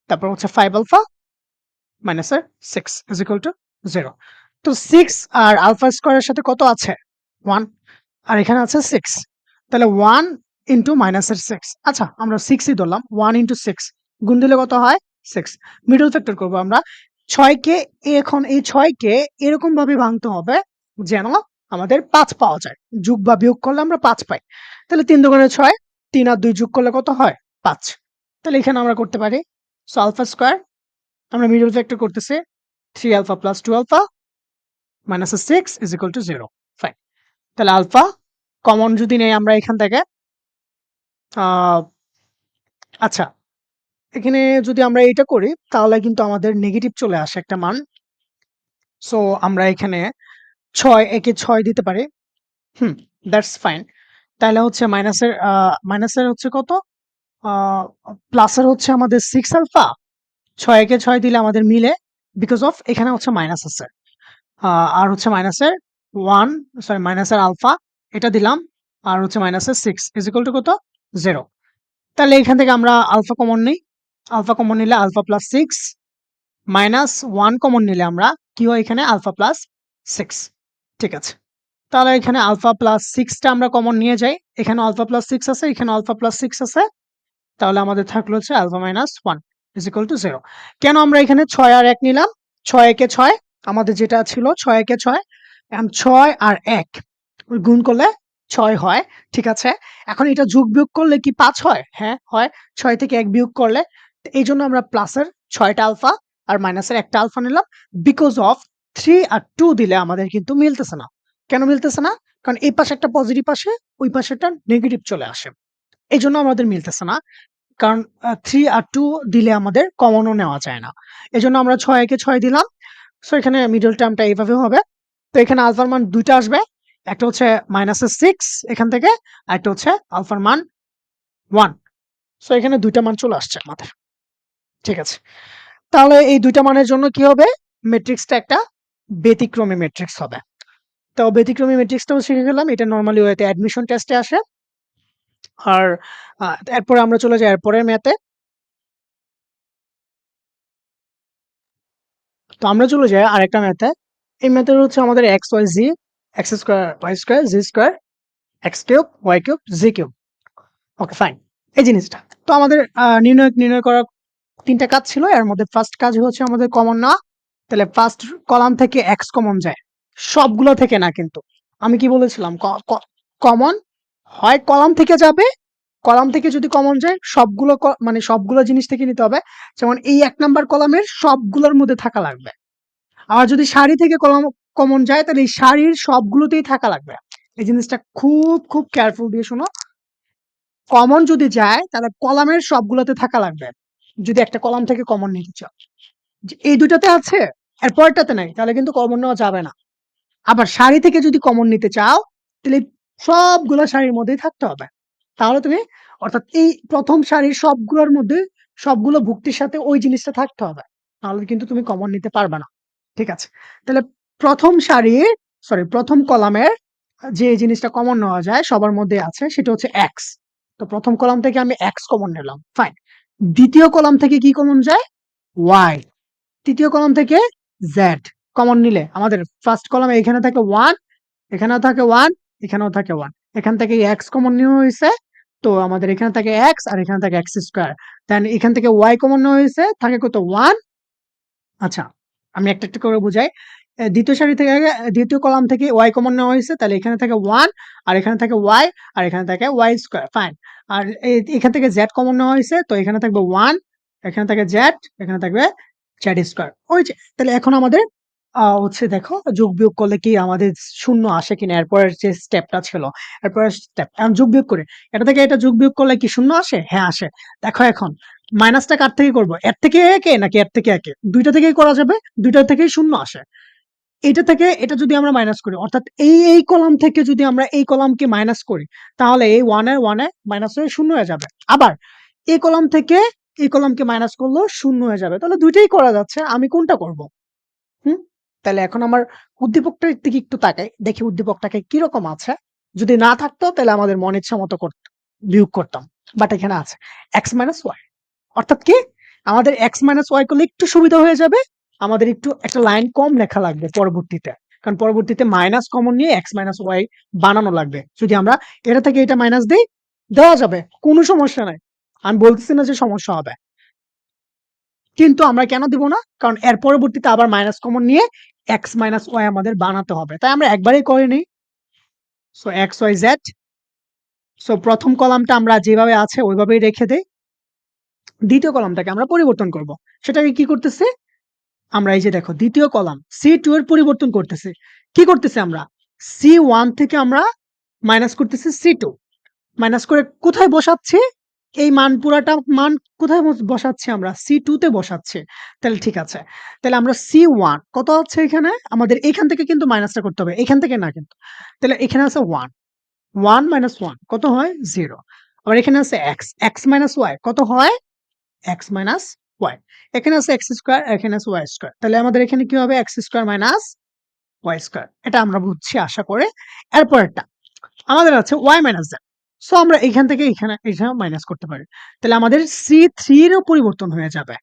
তারপর হচ্ছে 5 আলফা মাইনাসের 6 ইজ ইকুয়াল টু 0। তো 6 আর আলফা স্কয়ারের সাথে কত আছে? 1। আর এখানে আছে 6। তাহলে 1 ইনটু মাইনাসের 6। আচ্ছা আমরা 6 ই ধরলাম। 1 ইনটু 6 গুণ দিলে কত হয়? 6 মিডল ফ্যাক্টর করব আমরা 6 কে এখন এই 6 কে এরকম ভাবে ভাঙতে হবে যেন আমাদের 5 পাওয়া যায় যোগ বা বিয়োগ করলে আমরা 5 পাই তাহলে 3 দুগুণে 6 3 আর 2 যোগ করলে কত হয় 5 তাহলে এখানে আমরা করতে পারি সো আলফা স্কয়ার আমরা মিডল ফ্যাক্টর করতেছি 3 alpha plus 2 alpha minus 6 is equal to 0 fine তাহলে আলফা কমন যদি নেই আমরা এখান থেকে আচ্ছা এখানে যদি আমরা এটা করি তাহলে কিন্তু আমাদের নেগেটিভ চলে আসে একটা মান সো আমরা এখানে 6 একে 6 দিতে পারি দ্যাটস ফাইন তাহলে হচ্ছে মাইনাসের হচ্ছে কত প্লাসের হচ্ছে আমাদের 6 আলফা 6 একে 6 দিলে আমাদের মিলে বিকজ অফ এখানে হচ্ছে মাইনাস আছে আর হচ্ছে মাইনাসের 1 সরি মাইনাসের আলফা এটা দিলাম আর হচ্ছে মাইনাসের 6 ইজ ইকুয়াল টু কত 0 তাহলে এখান থেকে আমরা আলফা কমন নিই আলফা কমন নিলে আলফা প্লাস 6 মাইনাস 1 কমন নিলে আমরা কি হয় এখানে আলফা প্লাস 6 ঠিক আছে তাহলে এখানে আলফা প্লাস 6টা আমরা কমন নিয়ে যাই এখানে আলফা প্লাস 6 আছে এখানে আলফা প্লাস 6 আছে তাহলে আমাদের থাকলো হচ্ছে alpha minus 1 is equal to 0 কেন আমরা এখানে 6 আর 1 নিলাম 6 একে 6 আমাদের যেটা ছিল 6 একে 6 এখন 6 আর 1 গুণ করলে 6 হয় ঠিক আছে এখন এটা যোগ বিয়োগ করলে কি 5 হয় হ্যাঁ হয় 6 থেকে 1 বিয়োগ করলে এই জন্য আমরা প্লাসের 6টা আলফা আর মাইনাসের একটা আলফা নিলাম বিকজ অফ 3 আর 2 দিলে আমাদের কিন্তু মিলতেছে না কেন মিলতেছে না কারণ এই পাশে একটা পজিটিভ আসে ওই পাশে একটা নেগেটিভ চলে আসে এই জন্য আমাদের মিলতেছে না কারণ 3 আর 2 দিলে আমাদের কমনও নেওয়া যায় না এজন্য আমরা 6 একে 6 দিলাম সো এখানে মিডল টার্মটা এইভাবে হবে তো এখানে আলফার মান দুইটা আসবে একটা হচ্ছে মাইনাসের 6 এখান থেকে আর একটা হচ্ছে আলফার মান 1 সো এখানে দুইটা মান চলে আসছে আমাদের ঠিক আছে তাহলে এই দুইটা মানের জন্য কি হবে ম্যাট্রিক্সটা একটা ব্যতিক্রমী ম্যাট্রিক্স হবে তো ব্যতিক্রমী ম্যাট্রিক্সটাও শিখে গেলাম এটা নরমালি ওয়েতে অ্যাডমিশন টেস্টে আসে আর এরপরে আমরা চলে যাই এরপরের ম্যাথে তো আমরা চলে যাই আরেকটা ম্যাথে এই ম্যাথের হচ্ছে আমাদের x y z x square y square z square x cube y cube z cube okay fine এই জিনিসটা তো আমাদের নির্ণয় করার তিনটা কাজ ছিল এর মধ্যে ফার্স্ট কাজ হচ্ছে আমাদের কমন না তাহলে ফার্স্ট কলাম থেকে এক্স কমন যায় সবগুলো থেকে না কিন্তু আমি কি বলেছিলাম কমন হয় কলাম থেকে যাবে কলাম থেকে যদি কমন যায় সবগুলো মানে সবগুলো জিনিস থেকে নিতে হবে যেমন এই 1 নাম্বার কলামের সবগুলোর মধ্যে থাকা লাগবে আর যদি সারি থেকে কলম কমন যায় তাহলে এই সারির সবগুলোতেই থাকা লাগবে এই জিনিসটা খুব খুব কেয়ারফুল দিয়ে শোনো কমন যদি যায় তাহলে কলামের সবগুলোতে থাকা লাগবে যদি একটা কলাম থেকে কমন নিতে চাও এই দুটাতে আছে এর পরেরটাতে নাই তাহলে কিন্তু কমন নেওয়া যাবে না আবার সারি থেকে যদি কমন নিতে চাও তাহলে সবগুলো সারির মধ্যেই থাকতে হবে তাহলে তুমি অর্থাৎ এই প্রথম সারির সবগুলোর মধ্যে সবগুলো ভুক্তির সাথে ওই জিনিসটা থাকতে হবে তাহলে কিন্তু তুমি কমন নিতে পারবে না ঠিক আছে তাহলে প্রথম সারির প্রথম কলামের যে জিনিসটা কমন নেওয়া যায় সবার মধ্যে আছে সেটা হচ্ছে এক্স তো প্রথম কলাম থেকে আমি এক্স কমন নিলাম ফাইন দ্বিতীয় কলাম থেকে কি কমন যায় ওয়াই তৃতীয় কলাম থেকে জেড কমন নিলে আমাদের ফার্স্ট কলামে এখানে থাকে 1 এখানেও থাকে 1 এখানেও থাকে 1 এখান থেকে এক্স কমন নেওয়া হয়েছে তো আমাদের এখানে থাকে এক্স আর এখানে থাকে এক্স স্কয়ার দেন এখান থেকে ওয়াই কমন নেওয়া হয়েছে থাকে কত 1 আচ্ছা আমি একটা একটা করে বুঝাই দ্বিতীয় সারি থেকে দ্বিতীয় কলাম থেকে ওয়াই কমন নেওয়া হয়েছে তাহলে এখানে থাকে 1 আর এখানে থাকে ওয়াই আর এখানে থাকে ওয়াই স্কয়ার ফাইন আর এখান থেকে জেড কমন নেওয়া হয়েছে তো এখানে থাকবে 1 এখানে থাকে জেড এখানে থাকবে জেড স্কয়ার ওই যে তাহলে এখন আমাদের হচ্ছে দেখো যোগ বিয়োগ করলে কি আমাদের শূন্য আসে কিনা এরপরের যে স্টেপটা ছিল এরপরের স্টেপ এখন যোগ বিয়োগ করে এটা থেকে এটা যোগ বিয়োগ করলে কি শূন্য আসে হ্যাঁ আসে দেখো এখন মাইনাসটা কার থেকে করবো এর থেকে একে নাকি এর থেকে একে দুইটা থেকেই করা যাবে দুইটা থেকেই শূন্য আসে এটা থেকে এটা যদি আমরা মাইনাস করি অর্থাৎ এই কলাম থেকে যদি আমরা এই কলামকে মাইনাস করি তাহলে এই ওয়ানে মাইনাস হয়ে শূন্য হয়ে যাবে আবার এই কলাম থেকে এই কলামকে মাইনাস করলেও শূন্য হয়ে যাবে তাহলে দুইটাই করা যাচ্ছে আমি কোনটা করব হুম তাহলে এখন আমার উদ্দীপকটার দিকে একটু তাকাই দেখি উদ্দীপকটাকে কিরকম আছে যদি না থাকতো তাহলে আমাদের মন ইচ্ছা মতো বিয়োগ করতাম বাট এখানে আছে এক্স মাইনাস ওয়াই অর্থাৎ কি আমাদের এক্স মাইনাস ওয়াই করলে একটু সুবিধা হয়ে যাবে আমাদের একটু একটা লাইন কম লেখা লাগবে পরবর্তীতে কারণ পরবর্তীতে মাইনাস কমন নিয়ে এক্স মাইনাস ওয়াই বানানো লাগবে যদি আমরা এটা থেকে এটা মাইনাস দিই দেওয়া যাবে কোনো সমস্যা নাই আমি বলতেছি না যে সমস্যা হবে কিন্তু আমরা কেন দিব না? কারণ এর পরবর্তীতে আবার মাইনাস কমন নিয়ে x মাইনাস y আমাদের বানাতে হবে। তাই আমরা একবারেই করে নেই। So x, y, z। So প্রথম কলামটা আমরা যেভাবে আছে ওইভাবেই রেখে দেই। দ্বিতীয় কলামটাকে আমরা পরিবর্তন করব। সেটাকে কি করতেছি? আমরা এই যে দেখো দ্বিতীয় কলাম C2 এর পরিবর্তন করতেছি। কি করতেছি আমরা? C1 থেকে আমরা মাইনাস করতেছি C2। মাইনাস করে কোথায় বসাচ্ছি? এই মান পুরাটা মান কোথায় বসাচ্ছি আমরা? C2 তে বসাচ্ছি। তাহলে ঠিক আছে। তাহলে আমরা C1 কত হচ্ছে এখানে? আমাদের এখান থেকে কিন্তু মাইনাসটা করতে হবে। এখান থেকে না কিন্তু। তাহলে এখানে আছে 1। 1 মাইনাস 1 কত হয়? 0। আবার এখানে আছে x। x মাইনাস y কত হয়? x minus y। এখানে আছে x স্কয়ার, এখানে আছে y স্কয়ার। তাহলে আমাদের এখানে কি হবে? x square minus y square. এটা আমরা বুঝছি আশা করে। এরপরেরটা আমাদের আছে y মাইনাস z। সো আমরা এখান থেকে এখানে মাইনাস করতে পারি। তাহলে আমাদের C3 এরও পরিবর্তন হয়ে যাবে।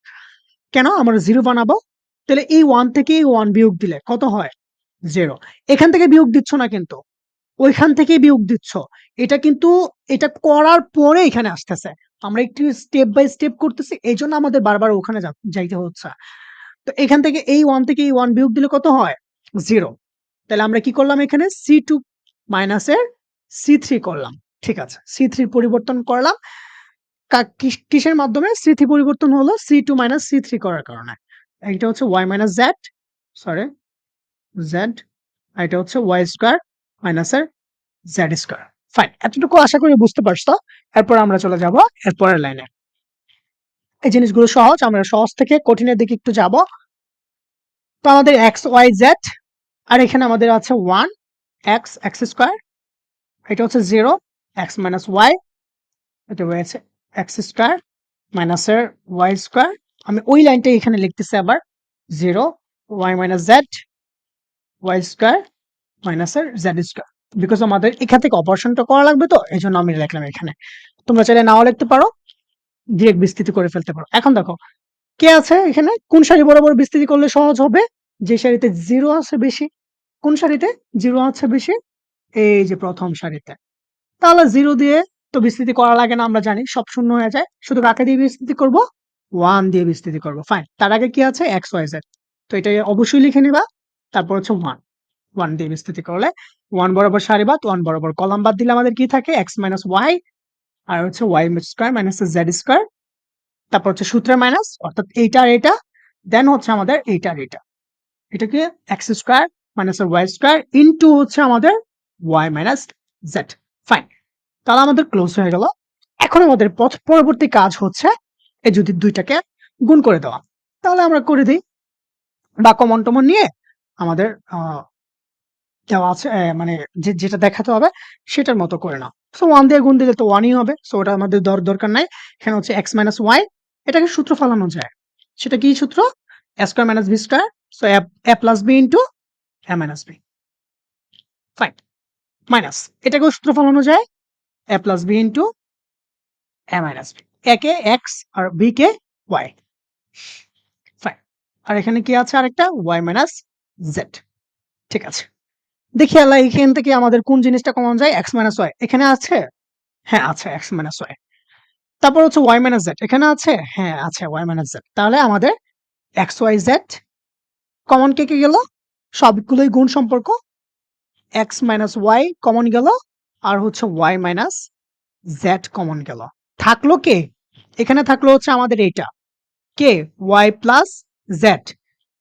কেন? আমরা 0 বানাবো। তাহলে এই 1 থেকে এই 1 বিয়োগ দিলে কত হয়? 0। এখান থেকে বিয়োগ দিচ্ছ না কিন্তু। ওইখান থেকেই বিয়োগ দিচ্ছ। এটা কিন্তু এটা করার পরে এখানে আসতেছে। আমরা একটু স্টেপ বাই স্টেপ করতেছি। এজন্য আমাদের বারবার ওখানে যাইতে হচ্ছে। তো এখান থেকে এই 1 থেকে এই 1 বিয়োগ দিলে কত হয়? 0। তাহলে আমরা কি করলাম এখানে? C2 মাইনাসের C3 করলাম। ঠিক আছে। C3 পরিবর্তন করলাম। কিসের মাধ্যমে? C3 পরিবর্তন হলো C2 মাইনাস C3 করার কারণে। এইটা হচ্ছে y minus z, sorry z, আর এটা হচ্ছে y স্কয়ার মাইনাসের z স্কয়ার। ফাইন। এতটুকু আশা করি বুঝতে পারছো। এরপর আমরা চলে যাব এরপরের লাইনে। এই জিনিসগুলো সহজ। আমরা সহজ থেকে কঠিনের দিকে একটু যাব। তো আমাদের x, y, z আর এখানে আমাদের আছে 1 x, x স্কয়ার। এটা হচ্ছে 0 x মাইনাস y। এটা হয়েছে x স্কয়ার মাইনাসের y স্কয়ার। আমি ওই লাইনটা এখানে লিখতেছি আবার 0 y minus z y square মাইনাসের z স্কয়ার। বিকজ আমাদের এখান থেকে অপারেশনটা করা লাগবে, তো এই জন্য আমি লিখলাম এখানে। তোমরা চাইলে নাও লিখতে পারো, ডিরেক্ট বিস্তৃতি করে ফেলতে পারো। এখন দেখো কে আছে এখানে? কোন সারি বরাবর বিস্তৃতি করলে সহজ হবে? যে সারিতে 0 আছে বেশি। কোন সারিতে 0 আছে বেশি? এই যে প্রথম সারিতে। তাহলে 0 দিয়ে তো বিস্তৃতি করা লাগে না, আমরা জানি সব শূন্য হয়ে যায়। শুধু কাকে দিয়ে বিস্তৃতি করব? 1 দিয়ে বিস্তৃতি করব। ফাইন। তার আগে কি আছে? x, y, z। তো এটা অবশ্যই লিখে নিবা। তারপর হচ্ছে 1। 1 দিয়ে বিস্তৃতি করলে 1 বরাবর সারি বাদ, 1 বরাবর কলাম বাদ দিলে আমাদের কি থাকে? x মাইনাস y আর হচ্ছে y square minus z square. তারপর হচ্ছে সূত্রের মাইনাস, অর্থাৎ এইটা আর এটা। দেন হচ্ছে আমাদের এইটা আর এটা। এটাকে x square minus y square into হচ্ছে আমাদের y মাইনাস z। ফাইন। তাহলে আমাদের ক্লোজ হয়ে গেল। এখন আমাদের পরবর্তী কাজ হচ্ছে এই যদি দুইটাকে গুণ করে দেওয়া। তাহলে আমরা করে দিই, বা কমন টমন নিয়ে আমাদের দেওয়া আছে মানে যেটা দেখাতে হবে সেটার মতো করে নাও। সো 1 দিয়ে গুণ দিলে তো 1ই হবে। সো ওটা আমাদের দরকার নাই। এখানে হচ্ছে x মাইনাস y। এটাকে সূত্র ফলানো যায়। সেটা কি সূত্র? a square minus b square. So a plus b into a minus b। Fine. Minus এটাকেও সূত্র ফলানো যায়। a plus b into a minus b। a কে x আর b কে y। ফাইন। আর এখানে কি আছে আরেকটা? y minus z। ঠিক আছে। দেখি আল্লাহ এখান থেকে আমাদের কোন জিনিসটা কমন যায়? x মাইনাস y এখানে আছে? হ্যাঁ আছে x মাইনাস y। তারপর হচ্ছে y মাইনাস z এখানে আছে? হ্যাঁ আছে y মাইনাস z। তাহলে আমাদের x, y, z কমন কে কে গেল? সবগুলোই গুণ সম্পর্ক। x মাইনাস y কমন গেল, আর হচ্ছে y মাইনাস z কমন গেল। থাকলো কে? এখানে থাকলো হচ্ছে আমাদের এইটা কে y প্লাস z।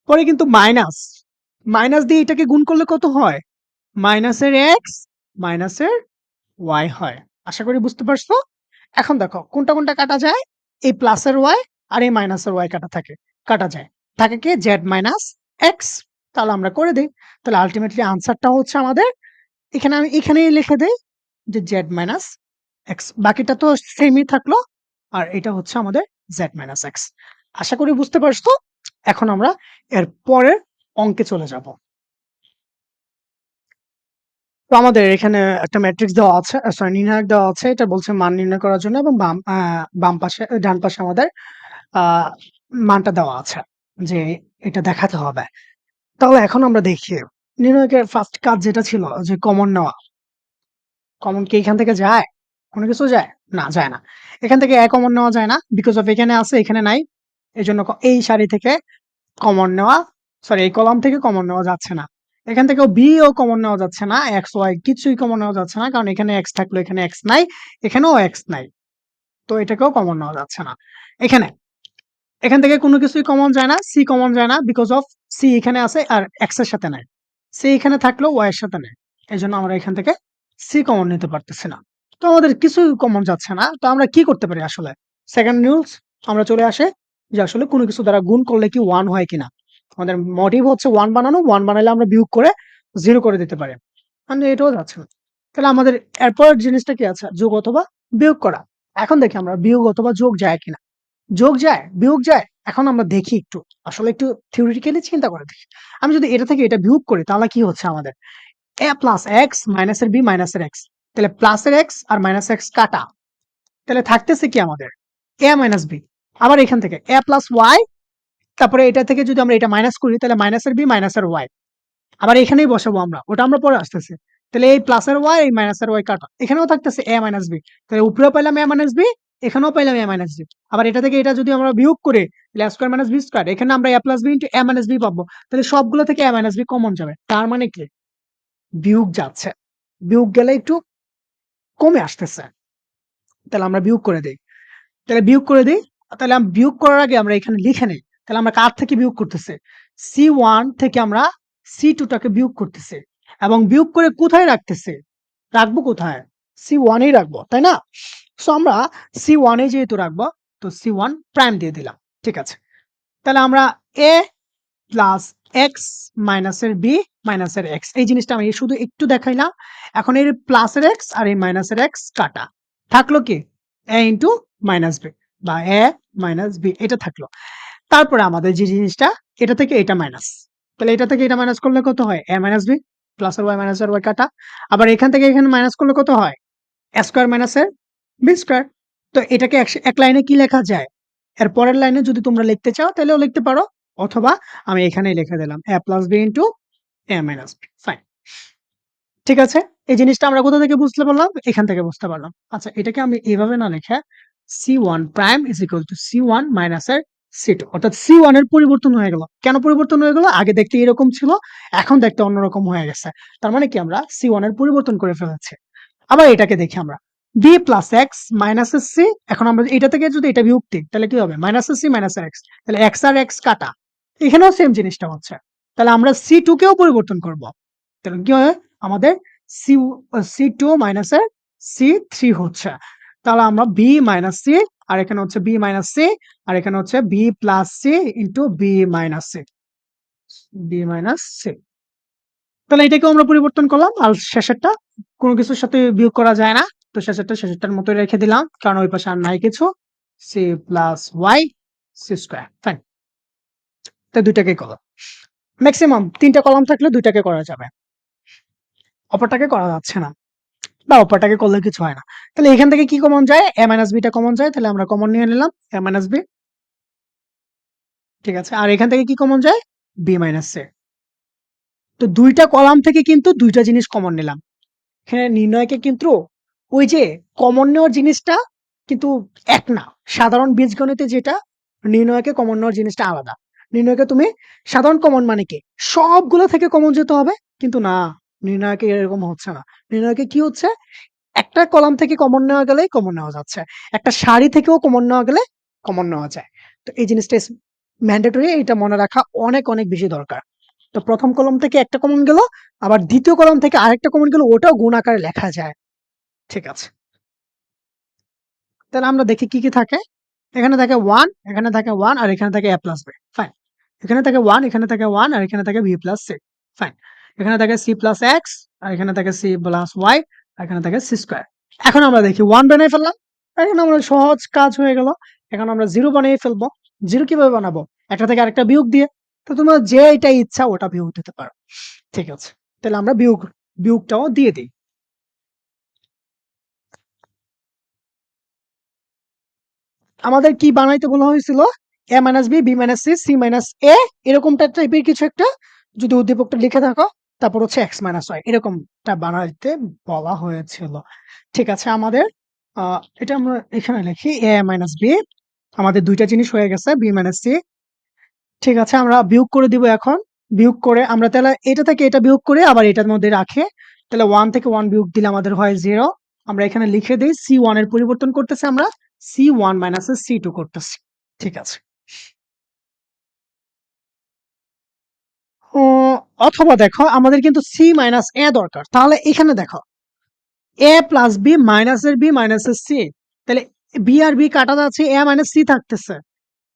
পরে কিন্তু মাইনাস, মাইনাস দিয়ে এটাকে গুণ করলে কত হয়? মাইনাসের x মাইনাসের y হয়। আশা করি বুঝতে পারছো। এখন দেখো কোনটা কোনটা কাটা যায়? এই প্লাসের y আর এই মাইনাসের y কাটা যায়। থাকে কি? z minus x। তাহলে আমরা করে দেই। তাহলে আলটিমেটলি আনসারটা হচ্ছে আমাদের এখানে, আমি এখানেই লিখে দেই যে z মাইনাস x। বাকিটা তো সেমই থাকলো। আর এটা হচ্ছে আমাদের z মাইনাস x। আশা করি বুঝতে পারছো। এখন আমরা এর পরের অঙ্কে চলে যাব। তো আমাদের এখানে একটা ম্যাট্রিক্স দেওয়া আছে, সরি নির্ণায়ক দেওয়া আছে। এটা বলছে মান নির্ণয় করার জন্য, এবং বাম পাশে ডান পাশে আমাদের আহ মানটা দেওয়া আছে যে এটা দেখাতে হবে। তাহলে এখন আমরা দেখি নির্ণায়কের ফার্স্ট কাজ যেটা ছিল যে কমন নেওয়া। কমন কি এখান থেকে যায়? কোনো কিছু যায় না, যায় না। এখান থেকে এক কমন নেওয়া যায় না, বিকজ অফ এখানে আছে এখানে নাই। এই জন্য এই সারি থেকে কমন নেওয়া, সরি এই কলাম থেকে কমন নেওয়া যাচ্ছে না। এখান থেকেও বি ও কমন নেওয়া যাচ্ছে না, এক্স ওয়াই কিছুই কমন নেওয়া যাচ্ছে না, কারণ এখানে এক্স থাকলো এখানে এক্স নাই, এখানেও এক্স নাই, তো এটাকেও কমন নেওয়া যাচ্ছে না। এখানে এখান থেকে কোনো কিছুই কমন যায় না, সি কমন যায় না, বিকজ অফ সি এখানে আছে আর এক্স এর সাথে নাই, সি এখানে থাকলেও ওয়াই এর সাথে নেই, এই জন্য আমরা এখান থেকে সি কমন নিতে পারতেছি না। তো আমাদের কিছু কমন যাচ্ছে না, তো আমরা কি করতে পারি আসলে? সেকেন্ড রুলস আমরা চলে আসে যে আসলে কোনো কিছু দ্বারা গুণ করলে কি ওয়ান হয় কিনা। আমাদের মোটিভ হচ্ছে ওয়ান বানানো, ওয়ান বানালে আমরা বিয়োগ করে জিরো করে দিতে পারি, মানে এটাও যাচ্ছে না। তাহলে আমাদের এরপর জিনিসটা কি আছে? যোগ অথবা বিয়োগ করা। এখন দেখি আমরা বিয়োগ অথবা যোগ যায় কিনা। যোগ যায়, বিয়োগ যায়। এখন আমরা দেখি একটু, আসলে একটু থিওরিটিক্যালি চিন্তা করে দেখি। আমি যদি এটা থেকে এটা বিয়োগ করি তাহলে কি হচ্ছে আমাদের? a প্লাস এক্স মাইনাসের বি মাইনাসের এক্স, তাহলে প্লাসের এক্স আর মাইনাস এক্স কাটা, তাহলে থাকতেছে কি আমাদের? a minus B. আবার এখান থেকে a প্লাস ওয়াই, তারপরে এটা থেকে যদি আমরা এটা মাইনাস করি তাহলে মাইনাসের বি মাইনাসের ওয়াই, আবার এখানেই বসাবো আমরা, ওটা আমরা পরে আসতেছি। তাহলে এই প্লাসের ওয়াই এই মাইনাসের ওয়াই কাটা, এখানেও থাকতেছে a মাইনাস বি, তাহলে উপরেও পাইলাম a মাইনাস বি, এখানেও পাইলাম a মাইনাস বি। আবার এটা থেকে এটা যদি আমরা বিয়োগ করি তাহলে a square minus B square, এখানে আমরা a plus B into a minus B পাবো, তাহলে সবগুলো থেকে a মাইনাস বি কমন যাবে, তার মানে কি বিয়োগ যাচ্ছে, বিয়োগ গেলে একটু কমে আসতেছে, তাহলে আমরা বিয়োগ করে দেই। তাহলে বিয়োগ করে দিই, তাহলে বিয়োগ করার আগে আমরা এখানে লিখে নেই, তাহলে আমরা কার থেকে বিয়োগ করতেছি? সি ওয়ান থেকে আমরা সি টুটাকে বিয়োগ করতেছি, এবং বিয়োগ করে কোথায় রাখতেছি? রাখবো কোথায়? সি ওয়ানেই রাখবো, তাই না? সো আমরা সি ওয়ানে যেহেতু রাখবো, তো সি ওয়ান প্রাইম দিয়ে দিলাম, ঠিক আছে। তাহলে আমরা এ প্লাস এক্স মাইনাসের বি মাইনাসের এক্স, এই জিনিসটা আমি শুধু একটু দেখাইলাম। এখন এর প্লাসের এক্স আর এই মাইনাসের এক্স কাটা, থাকলো কি এ ইন্টু মাইনাস বি, বা এ মাইনাস বি, এটা থাকলো। তারপরে আমাদের যে জিনিসটা, এটা থেকে এটা মাইনাস, তাহলে এটা থেকে এটা মাইনাস করলে কত হয়? এ মাইনাস বি, প্লাস আর ওয়াই মাইনাস আর ওয়াই কাটা। আবার এখান থেকে এখানে মাইনাস করলে কত হয়? এ স্কোয়ার মাইনাস এর বি স্কোয়ার। তো এটাকে এক লাইনে কি লেখা যায়? এর পরের লাইনে যদি তোমরা লিখতে চাও তাহলেও লিখতে পারো, অথবা আমি এখানেই লিখে দিলাম এ প্লাস বি ইন্টু এ মাইনাস বি। ফাইন, ঠিক আছে। এই জিনিসটা আমরা কোথা থেকে বুঝতে পারলাম? এখান থেকে বুঝতে পারলাম। আচ্ছা, এটাকে আমি এইভাবে না লিখে C one prime is equal to C one minus এর সি টু, অর্থাৎ সি ওয়ান এর পরিবর্তন হয়ে গেল। কেন পরিবর্তন হয়ে গেল? আগে দেখতে এরকম ছিল, এখন দেখতে অন্যরকম হয়ে গেছে, তার মানে কি আমরা সি ওয়ান এর পরিবর্তন করে ফেলেছি। আবার এটাকে দেখি আমরা, বি প্লাস এক্স মাইনাস এর সি, এখন আমরা এটা থেকে যদি এটা বিয়োগ দিই তাহলে কি হবে? মাইনাস এর সি মাইনাস এর এক্স, তাহলে এক্স আর এক্স কাটা, এখানেও সেম জিনিসটা হচ্ছে। তাহলে আমরা সি টু কেও পরিবর্তন করব, তাহলে কি হয় আমাদের? সি সি টু মাইনাস এর সি থ্রি হচ্ছে। তাহলে আমরা বি মাইনাস সি, আর এখানে হচ্ছে বি মাইনাস সি, আর এখানে হচ্ছে B plus C into B minus C, B minus C. তাহলে এটাকেও আমরা পরিবর্তন করলাম, আর শেষেরটা কোনো কিছুর সাথে বিয়োগ করা যায় না, তো শেষেরটার মতোই রেখে দিলাম, কারণ ওই পাশে আর নাই কিছু। C plus Y C square. Fine, তো দুইটাকে কলাম, ম্যাক্সিমাম তিনটা কলাম থাকলে দুইটাকে করা যাবে, অপরটাকে করা যাচ্ছে না, বা অপরটাকে করলে কিছু হয় না। তাহলে এখান থেকে কি কমন যায়? এ মাইনাস বিটা কমন যায়, তাহলে আমরা কমন নিয়ে নিলাম এ মাইনাস বি, ঠিক আছে। আর এখান থেকে কি কমন যায়? B minus C. তো দুইটা কলাম থেকে কিন্তু দুইটা জিনিস কমন নিলাম। এখানে নির্ণয়কে কিন্তু ওই যে কমন নেওয়ার জিনিসটা কিন্তু এক না। সাধারণ বীজগণিতে যেটা, নির্ণয়কে কমন নেওয়ার জিনিসটা আলাদা। নির্ণয়কে তুমি সাধারণ কমন মানে কি সবগুলো থেকে কমন যেতে হবে, কিন্তু না, নির্ণয়কে এরকম হচ্ছে না। নির্ণয়কে কি হচ্ছে? একটা কলাম থেকে কমন নেওয়া গেলেই কমন নেওয়া যাচ্ছে, একটা সারি থেকেও কমন নেওয়া গেলে কমন নেওয়া যায়। তো এই জিনিসটা ম্যান্ডেটরি, এটা মনে রাখা অনেক অনেক বেশি দরকার। তো প্রথম কলম থেকে একটা কমন গেল, আবার দ্বিতীয় কলম থেকে আরেকটা কমন গেল, ওটাও গুণ আকারে লেখা যায়, ঠিক আছে। তাহলে আমরা দেখি কি কি থাকে। এখানে থাকে ওয়ান, এখানে থাকে ওয়ান, আর এখানে থাকে এ প্লাস বি। ফাইন, এখানে থাকে ওয়ান, এখানে থাকে ওয়ান, আর এখানে থাকে বি প্লাস সি। ফাইন, এখানে থাকে সি প্লাস এক্স, আর এখানে থাকে সি প্লাস ওয়াই, আর এখানে থাকে সি স্কোয়ার। এখন আমরা দেখি ওয়ান বানিয়ে ফেললাম, এখন আমরা সহজ কাজ হয়ে গেল। এখন আমরা জিরো বানিয়ে ফেলবো। জিরো কিভাবে বানাবো? একটা থেকে আরেকটা বিয়োগ দিয়ে। তো তোমার যে এটা ইচ্ছা ওটা বিয়োগ দিতে পারো, ঠিক আছে। তাহলে আমরা বিয়োগটাও দিয়ে দিই। আমাদের কি বানাইতে বলা হয়েছিল? A minus B, B minus C, C minus A, এরকমটা টাইপের কিছু একটা, যদি উদ্দীপকটা লিখে থাকো, তারপর হচ্ছে এক্স মাইনাস ওয়াই, এরকমটা বানাইতে বলা হয়েছিল, ঠিক আছে। আমাদের এটা আমরা এখানে লিখি এ মাইনাস বি আমাদের দুইটা জিনিস হয়ে গেছে, বি মাইনাস সি। ঠিক আছে, আমরা বিয়োগ করে দিব এখন। বিয়োগ করে আমরা তাহলে এটা থেকে এটা বিয়োগ করে আবার এটার মধ্যে রাখে, তাহলে 1 থেকে 1 বিয়োগ দিলে আমাদের হয় 0। আমরা এখানে লিখে দেই C1 এর পরিবর্তন করতেছি আমরা C1 মাইনাস C2 করতেছি। ঠিক আছে। ও, অথবা দেখো আমাদের কিন্তু সি মাইনাস এ দরকার, তাহলে এখানে দেখো এ প্লাস বি মাইনাস এর বি মাইনাস এর সি, তাহলে বি আর বি কাটা যাচ্ছে, এ মাইনাস সি থাকতেছে,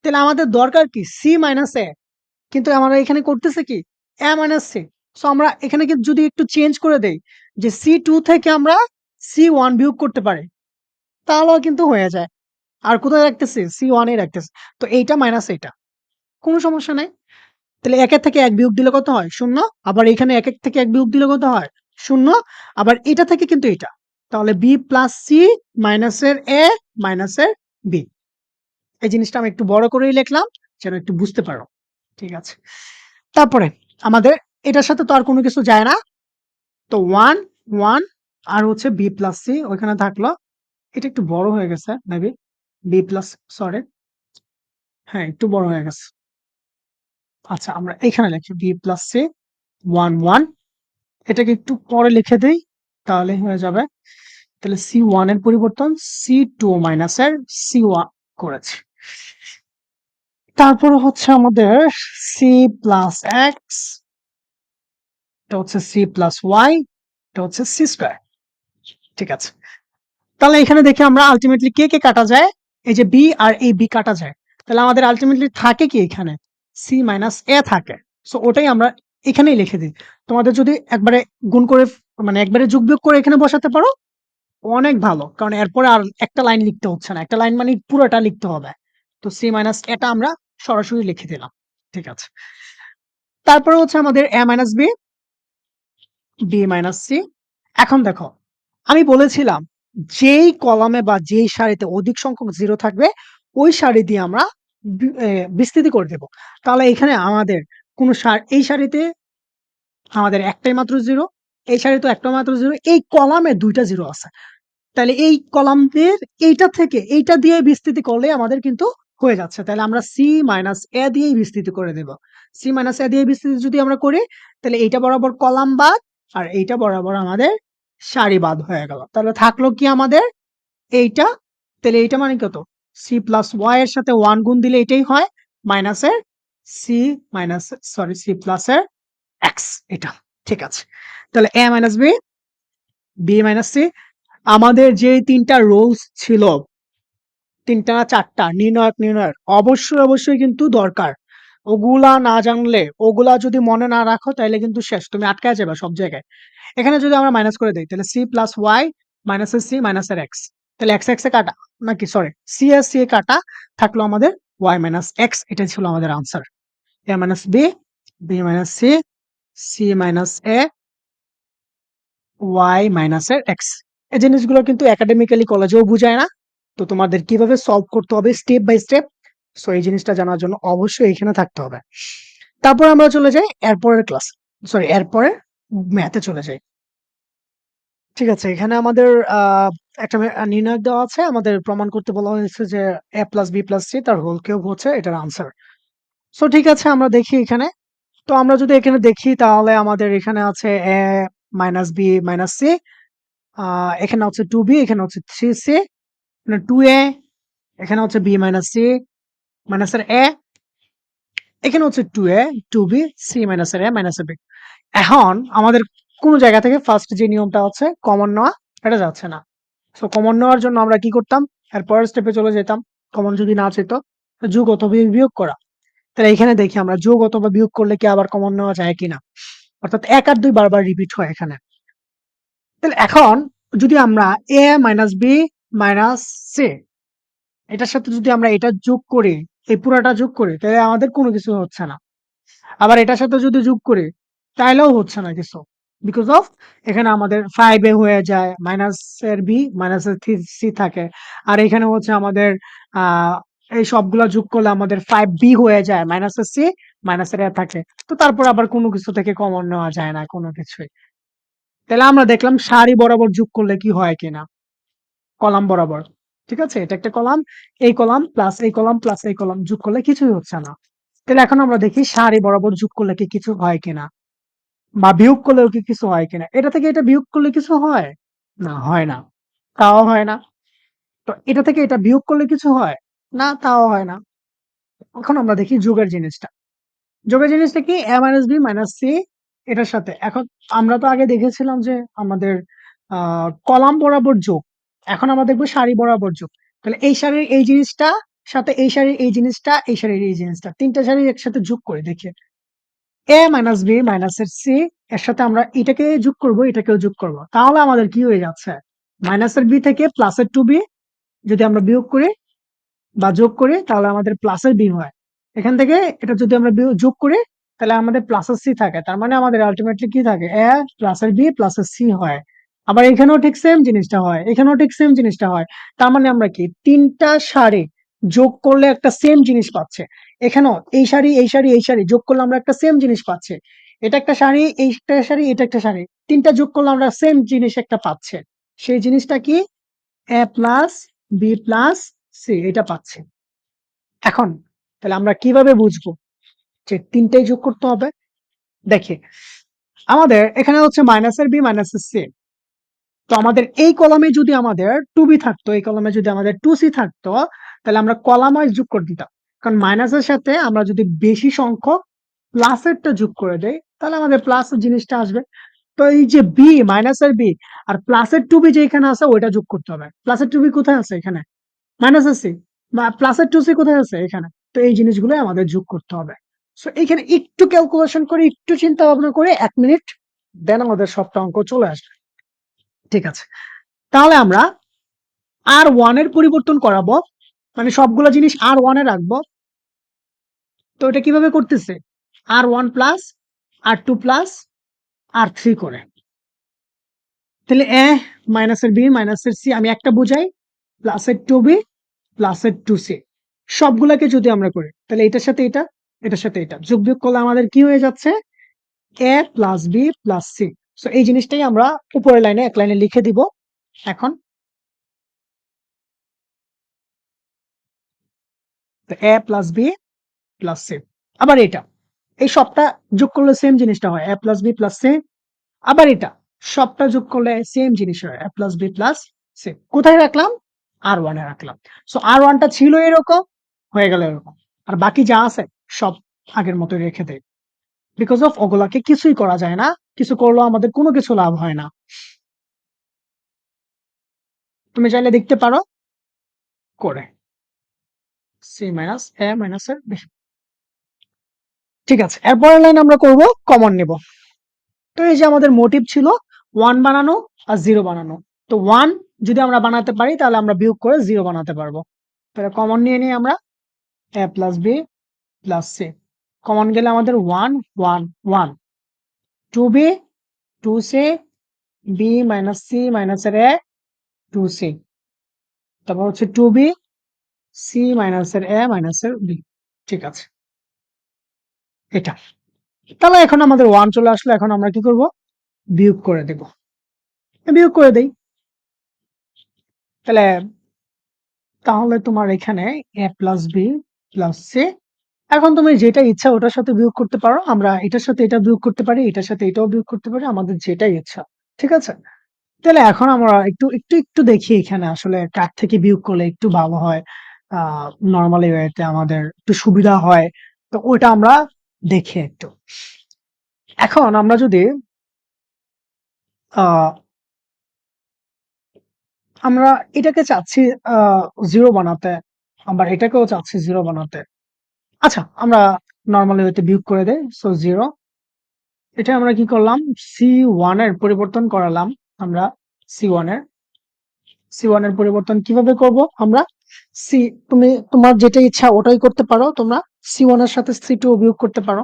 তাহলে আমাদের দরকার কি সি মাইনাস এ, কিন্তু আমরা এখানে করতেছে কি এ মাইনাস সি। সো আমরা এখানে যদি একটু চেঞ্জ করে দেই যে C2 থেকে আমরা C1 বিয়োগ করতে পারি, তাহলেও কিন্তু হয়ে যায়। আর কোথায় রাখতেছি C1 এ রাখতেছি, তো এইটা মাইনাস এইটা, কোনো সমস্যা নাই। তাহলে একের থেকে এক বিয়োগ দিলে কত হয় 0, আবার এখানে এক থেকে এক বিয়োগ দিলে কত হয় 0, আবার এটা থেকে কিন্তু এটা, তাহলে বি প্লাস সি মাইনাসের এ মাইনাসের বি। এই জিনিসটা আমি একটু বড় করেই লিখলাম যেন একটু বুঝতে পারো। ঠিক আছে, তারপরে আমাদের এটার সাথে তো আর কোনো কিছু যায় না, তো 1 1 আর হচ্ছে বি প্লাস সি ওইখানে থাকলো। এটা একটু বড় হয়ে গেছে মেবি, বি প্লাস, সরি, হ্যাঁ একটু বড় হয়ে গেছে। আচ্ছা, আমরা এখানে লিখি বি প্লাস সি 1 1, এটাকে একটু পরে লিখে দেই তাহলে হয়ে যাবে। তাহলে C1 এর পরিবর্তন C2 মাইনাসের C1 করেছি। তারপরে হচ্ছে আমাদের সি প্লাস এক্স, এটা হচ্ছে সি প্লাস ওয়াই, এটা হচ্ছে সি স্কোয়ার। ঠিক আছে, তাহলে এখানে দেখি আমরা আলটিমেটলি কে কে কাটা যায়, এই যে বি আর এই বি কাটা যায়, তাহলে আমাদের আলটিমেটলি থাকে কি এখানে সি মাইনাস এ থাকে। সো ওটাই আমরা এখানেই লিখে দিই। তোমাদের যদি একবারে গুণ করে মানে একবারে যোগ বিয়োগ করে এখানে বসাতে পারো অনেক ভালো, কারণ এরপরে আর একটা লাইন লিখতে হচ্ছে না, একটা লাইন মানে পুরোটা লিখতে হবে। তো সি মাইনাস এটা আমরা সরাসরি লিখে দিলাম। ঠিক আছে, তারপরে হচ্ছে আমাদের A minus B, B minus C. এখন দেখো আমি বলেছিলাম যেই কলামে বা যেই সারিতে অধিক সংখ্যক জিরো থাকবে ওই সারি দিয়ে আমরা বিস্তৃতি করে দেব। তাহলে এখানে আমাদের কোন এই সারিতে আমাদের একটাই মাত্র জিরো, এই সারিতে একটা মাত্র জিরো, এই কলামে দুইটা জিরো আছে, তাহলে এই কলামদের এইটা থেকে এইটা দিয়ে বিস্তৃতি করলে আমাদের কিন্তু হয়ে যাচ্ছে। তাহলে আমরা সি মাইনাস এ দিয়েই বিস্তৃতি করে দেব। সি মাইনাস এ দিয়ে বিস্তৃতি যদি আমরা করি তাহলে এইটা বরাবর কলাম বাদ আর এইটা বরাবর আমাদের সারি বাদ হয়ে গেল। তাহলে থাকলো কি আমাদের এইটা, তাহলে এইটা মানে কত সি প্লাস ওয়াই এর সাথে 1 গুণ দিলে এটাই হয় মাইনাসের C minus, sorry, C plus এর এক্স এটা। ঠিক আছে, তাহলে A minus B, B minus C, আমাদের যে তিনটা রোলস ছিল, তিনটা না চারটা নির্ণায়ক অবশ্যই অবশ্যই কিন্তু দরকার। ওগুলা না জানলে, ওগুলা যদি মনে না রাখো তাহলে কিন্তু শেষ, তুমি আটকায় যাবে সব জায়গায়। এখানে যদি আমরা মাইনাস করে দিই তাহলে সি প্লাস ওয়াই মাইনাসের সি মাইনাসের এক্স, তাহলে এক্স এক্স এ কাটা, নাকি সরি সি এর সি এ কাটা, থাকলো আমাদের ওয়াই মাইনাস এক্স, এটা ছিল আমাদের answer. A minus B, B minus C, C minus A, Y মাইনাসের এক্স। এই জিনিসগুলো কিন্তু একাডেমিক্যালি কলেজেও বুঝায় না, তো তোমাদের কিভাবে সলভ করতে হবে স্টেপ বাই স্টেপ, সো এই জিনিসটা জানার জন্য অবশ্যই এখানে থাকতে হবে। তারপর আমরা চলে যাই এরপরের ক্লাস, সরি এরপরে ম্যাথে চলে যাই। ঠিক আছে, এখানে আমাদের একটা নির্ণায়ক দেওয়া আছে, আমাদের প্রমাণ করতে বলা হয়েছে যে এ প্লাস বি প্লাস সি তার হোল কিউব হচ্ছে এটার আনসার। সো ঠিক আছে, আমরা দেখি এখানে। তো আমরা যদি এখানে দেখি তাহলে আমাদের এখানে আছে এ মাইনাস বি মাইনাস সি, এখানে হচ্ছে 2b, এখানে হচ্ছে 3c, এখানে 2a, এখানে হচ্ছে b মাইনাস সি মাইনাসের a, এখানে হচ্ছে 2a 2b c মাইনাসের a মাইনাসের b। এখন আমাদের কোন জায়গা থেকে ফার্স্ট যে নিয়মটা হচ্ছে কমন নেওয়া, এটা যাচ্ছে না। সো কমন নেওয়ার জন্য আমরা কি করতাম, এর পরের স্টেপে চলে যেতাম। কমন যদি না যেত যোগ অথবা বিয়োগ করা, তাহলে এখানে দেখি আমরা যোগ অথবা বিয়োগ করলে কি আবার কমন নেওয়া যায় কিনা, অর্থাৎ 1 আর 2 বারবার রিপিট হয় এখানে। তাহলে এখন যদি আমরা এ মাইনাস বি মাইনাস সি এটার সাথে যদি আমরা এটা যোগ করি, এই পুরাটা যোগ করি, তাহলে আমাদের কোনো কিছু হচ্ছে না। আবার এটার সাথে যদি যোগ করি তাহলেও হচ্ছে না কিছু, বিকজ অফ এখানে আমাদের 5a হয়ে যায়, মাইনাস এর বি মাইনাস এর সি থাকে, আর এখানে হচ্ছে আমাদের আহ এই সবগুলা যোগ করলে আমাদের 5b হয়ে যায়, মাইনাস এর সি মাইনাস এর এ থাকে। তো তারপর আবার কোনো কিছু থেকে কমন নেওয়া যায় না কোনো কিছুই। তাহলে আমরা দেখলাম সারি বরাবর যোগ করলে কি হয় কিনা, কলাম বরাবর। ঠিক আছে? এটা একটা কলাম, এই কলাম প্লাস এই কলাম প্লাস এই কলাম যোগ করলে কিছুই হচ্ছে না। তাহলে এখন আমরা দেখি সারি বরাবর যোগ করলে কি কিছু হয় কিনা? বা বিয়োগ করলেও কি কিছু হয় কিনা? এটা থেকে এটা বিয়োগ করলে কিছু হয়? না, হয় না। তাও হয় না। তো এটা থেকে এটা বিয়োগ করলে কিছু হয়? না, তাও হয় না। এখন আমরা দেখি যোগের জিনিসটা। যোগের জিনিসটা কি? a - b - c এটার সাথে। এখন আমরা তো আগে দেখেছিলাম যে আমাদের কলাম বরাবর যোগ। এখন আমরা দেখব সারি বরাবর যোগ। তাহলে এই সারির এই জিনিসটা সাথে এই সারির এই জিনিসটা, এই সারির এই জিনিসটা। ৩ টা সারি একসাথে যোগ করে দেখি। a - b - c এর সাথে আমরা এটাকে যোগ করব, এটাকেও যোগ করব। তাহলে আমাদের কি হয়ে যাচ্ছে? মাইনাসের b থেকে প্লাসের 2b যদি আমরা বিয়োগ করি বা যোগ করি তাহলে আমাদের প্লাসের বি হয়। এখান থেকে এটা যদি আমরা যোগ করি তাহলে আমাদের প্লাসের সি থাকে। তার মানে আমাদের আলটিমেটলি কি থাকে? এ প্লাসের বি প্লাসের সি হয়। আবার এখানেও ঠিক সেম জিনিসটা হয়, এখানেও ঠিক সেম জিনিসটা হয়। তার মানে আমরা কি ৩ টা সারি যোগ করলে একটা সেম জিনিস পাচ্ছে। এখানেও এই সারি, এই সারি, এই সারি যোগ করলে আমরা একটা সেম জিনিস পাচ্ছি। এটা একটা সারি, এইটা সারি, এটা একটা সারি। ৩ টা যোগ করলে আমরা সেম জিনিস একটা পাচ্ছে। সেই জিনিসটা কি? এ প্লাস বি প্লাস সি এটা পাচ্ছি। এখন তাহলে আমরা কিভাবে বুঝবো যে ৩ টাই যোগ করতে হবে? দেখি, আমাদের এখানে হচ্ছে মাইনাসের বি মাইনাসের সি। তো আমাদের এই কলামে যদি আমাদের 2b থাকতো, এই কলামে যদি আমাদের 2c থাকতো, তাহলে আমরা কলাম ওয়াইজ যোগ করে দিতাম। কারণ মাইনাসের সাথে আমরা যদি বেশি সংখ্যক প্লাসেরটা যোগ করে দেই, তাহলে আমাদের প্লাসের জিনিসটা আসবে। তো এই যে বি মাইনাসের বি আর প্লাসের 2b যে এখানে আছে ওইটা যোগ করতে হবে। প্লাসের 2b কোথায় আছে? এখানে। মাইনাসের সি বা প্লাসের 2c কোথায় আছে? এখানে। তো এই জিনিসগুলো আমাদের যোগ করতে হবে। সো এখানে একটু ক্যালকুলেশন করে, একটু চিন্তা ভাবনা করে ১ মিনিট দেন আমাদের সবটা অঙ্ক চলে আসবে। ঠিক আছে। তাহলে আমরা R1 এর পরিবর্তন করাবো। মানে সবগুলো জিনিস R1 এ রাখবো। তো এটা কিভাবে করতেছে? R1 plus R2 plus R3 করে। তাহলে মাইনাসের বি মাইনাসের সি আমি একটা বুঝাই, প্লাসের 2b প্লাসের 2c সবগুলাকে যদি আমরা করি তাহলে এটার সাথে এটা, এটার সাথে এটা যোগ বিয়োগ করলে আমাদের কি হয়ে যাচ্ছে? a plus B plus C. So এই জিনিসটাই আমরা উপরের লাইনে এক লাইনে লিখে দিব। এখন a plus B plus C. আবার এটা, এই সবটা যোগ করলে সেম জিনিসটা হয়, a plus B plus C. আবার এটা সবটা যোগ করলে সেম জিনিস হয়, a plus B plus C. কোথায় রাখলাম? R1 এ রাখলাম। সো R1 টা ছিল এরকম, হয়ে গেল এরকম। আর বাকি যা আছে সব আগের মতো রেখে দেই। বিকজ অফ ওগুলাকে কিছুই করা যায় না। কিছু করলেও আমাদের কোনো কিছু লাভ হয় না। তুমি চাইলে দেখতে পারো করে। সি মাইনাস এ মাইনাস এর বি। ঠিক আছে। এরপরের লাইন আমরা করব কমন নেব। তো এই যে আমাদের মোটিভ ছিল 1 বানানো আর 0 বানানো। তো 1 যদি আমরা বানাতে পারি তাহলে আমরা বিয়োগ করে 0 বানাতে পারবো। তাহলে কমন নিয়ে নিই আমরা a plus B plus C. Common গেলে আমাদের 1 1 1 2b 2c b minus c minus এর a 2c। তারপর হচ্ছে 2b সি মাইনাসের এ মাইনাসের বি। ঠিক আছে, এটা। তাহলে এখন আমাদের 1 চলে আসলো। এখন আমরা কি করব? বিয়োগ করে দেব। বিয়োগ করে দেই। তাহলে তাহলে তোমার এখানে এ প্লাস বি প্লাস সি। এখন তুমি যেটা ইচ্ছা ওটার সাথে বিয়োগ করতে পারো। আমরা এটার সাথে এটা বিয়োগ করতে পারি, এটার সাথে এটাও বিয়োগ করতে পারি, আমাদের যেটাই ইচ্ছা। ঠিক আছে। তাহলে এখন আমরা একটু দেখি এখানে আসলে কার থেকে বিয়োগ করলে একটু ভালো হয়। নরমালি ওয়েতে আমাদের একটু সুবিধা হয়। তো ওটা আমরা দেখি একটু। এখন আমরা যদি আহ আমরা এটাকে চাচ্ছি 0 বানাতে, আবার এটাকেও চাচ্ছি 0 বানাতে। আচ্ছা, আমরা নরমালি ওয়েতে বিয়োগ করে দেই। সো 0। এটা আমরা কি করলাম? C1 এর পরিবর্তন করালাম আমরা। C1 এর C1 এর পরিবর্তন কিভাবে করব আমরা? সি তুমি তোমার যেটা ইচ্ছা ওটাই করতে পারো তোমরা। C1 এর সাথে C2 বিয়োগ করতে পারো।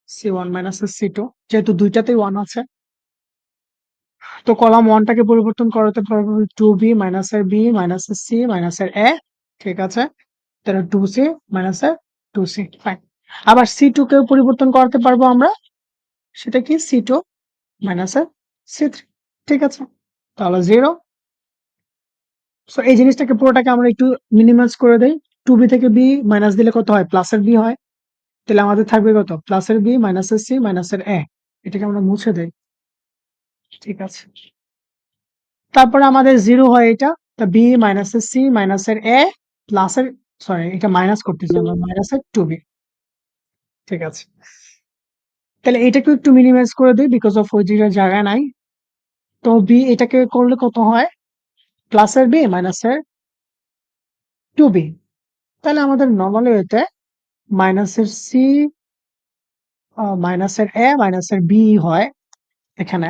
C1 মাইনাস C2 যেহেতু দুইটাতেই 1 আছে। তো কলাম 1 টাকে পরিবর্তন করাতে পারবো 2b মাইনাস এর b মাইনাস এর c মাইনাস এর a। ঠিক আছে। তাহলে 2c মাইনাস এর 2c। ফাইন। আবার C2 কেও পরিবর্তন করাতে পারবো আমরা। সেটা কি? C2 মাইনাস এর C3। ঠিক আছে। তাহলে 0 সো এই জিনিসটাকে পুরোটাকে আমরা একটু মিনিমাইজ করে দেই। 2b থেকে b মাইনাস দিলে কত হয়? প্লাসের b হয়। তাহলে আমাদের থাকবে কত? প্লাসের b মাইনাসের c মাইনাসের a। এটাকে আমরা মুছে দেই। ঠিক আছে। তারপরে আমাদের 0 হয় এটা। তা b মাইনাসের c মাইনাসের a প্লাসের, সরি এটা মাইনাস করতেছি আমরা, মাইনাসের 2b। ঠিক আছে। তাহলে এটাকে একটু মিনিমাইজ করে দেই বিকজ অফ ওই জায়গা নাই। তো b এটাকে করলে কত হয়? প্লাসের b মাইনাসের 2b। তাহলে আমাদের নরমালি ওইতে মাইনাসের c মাইনাসের a মাইনাসের b হয় এখানে।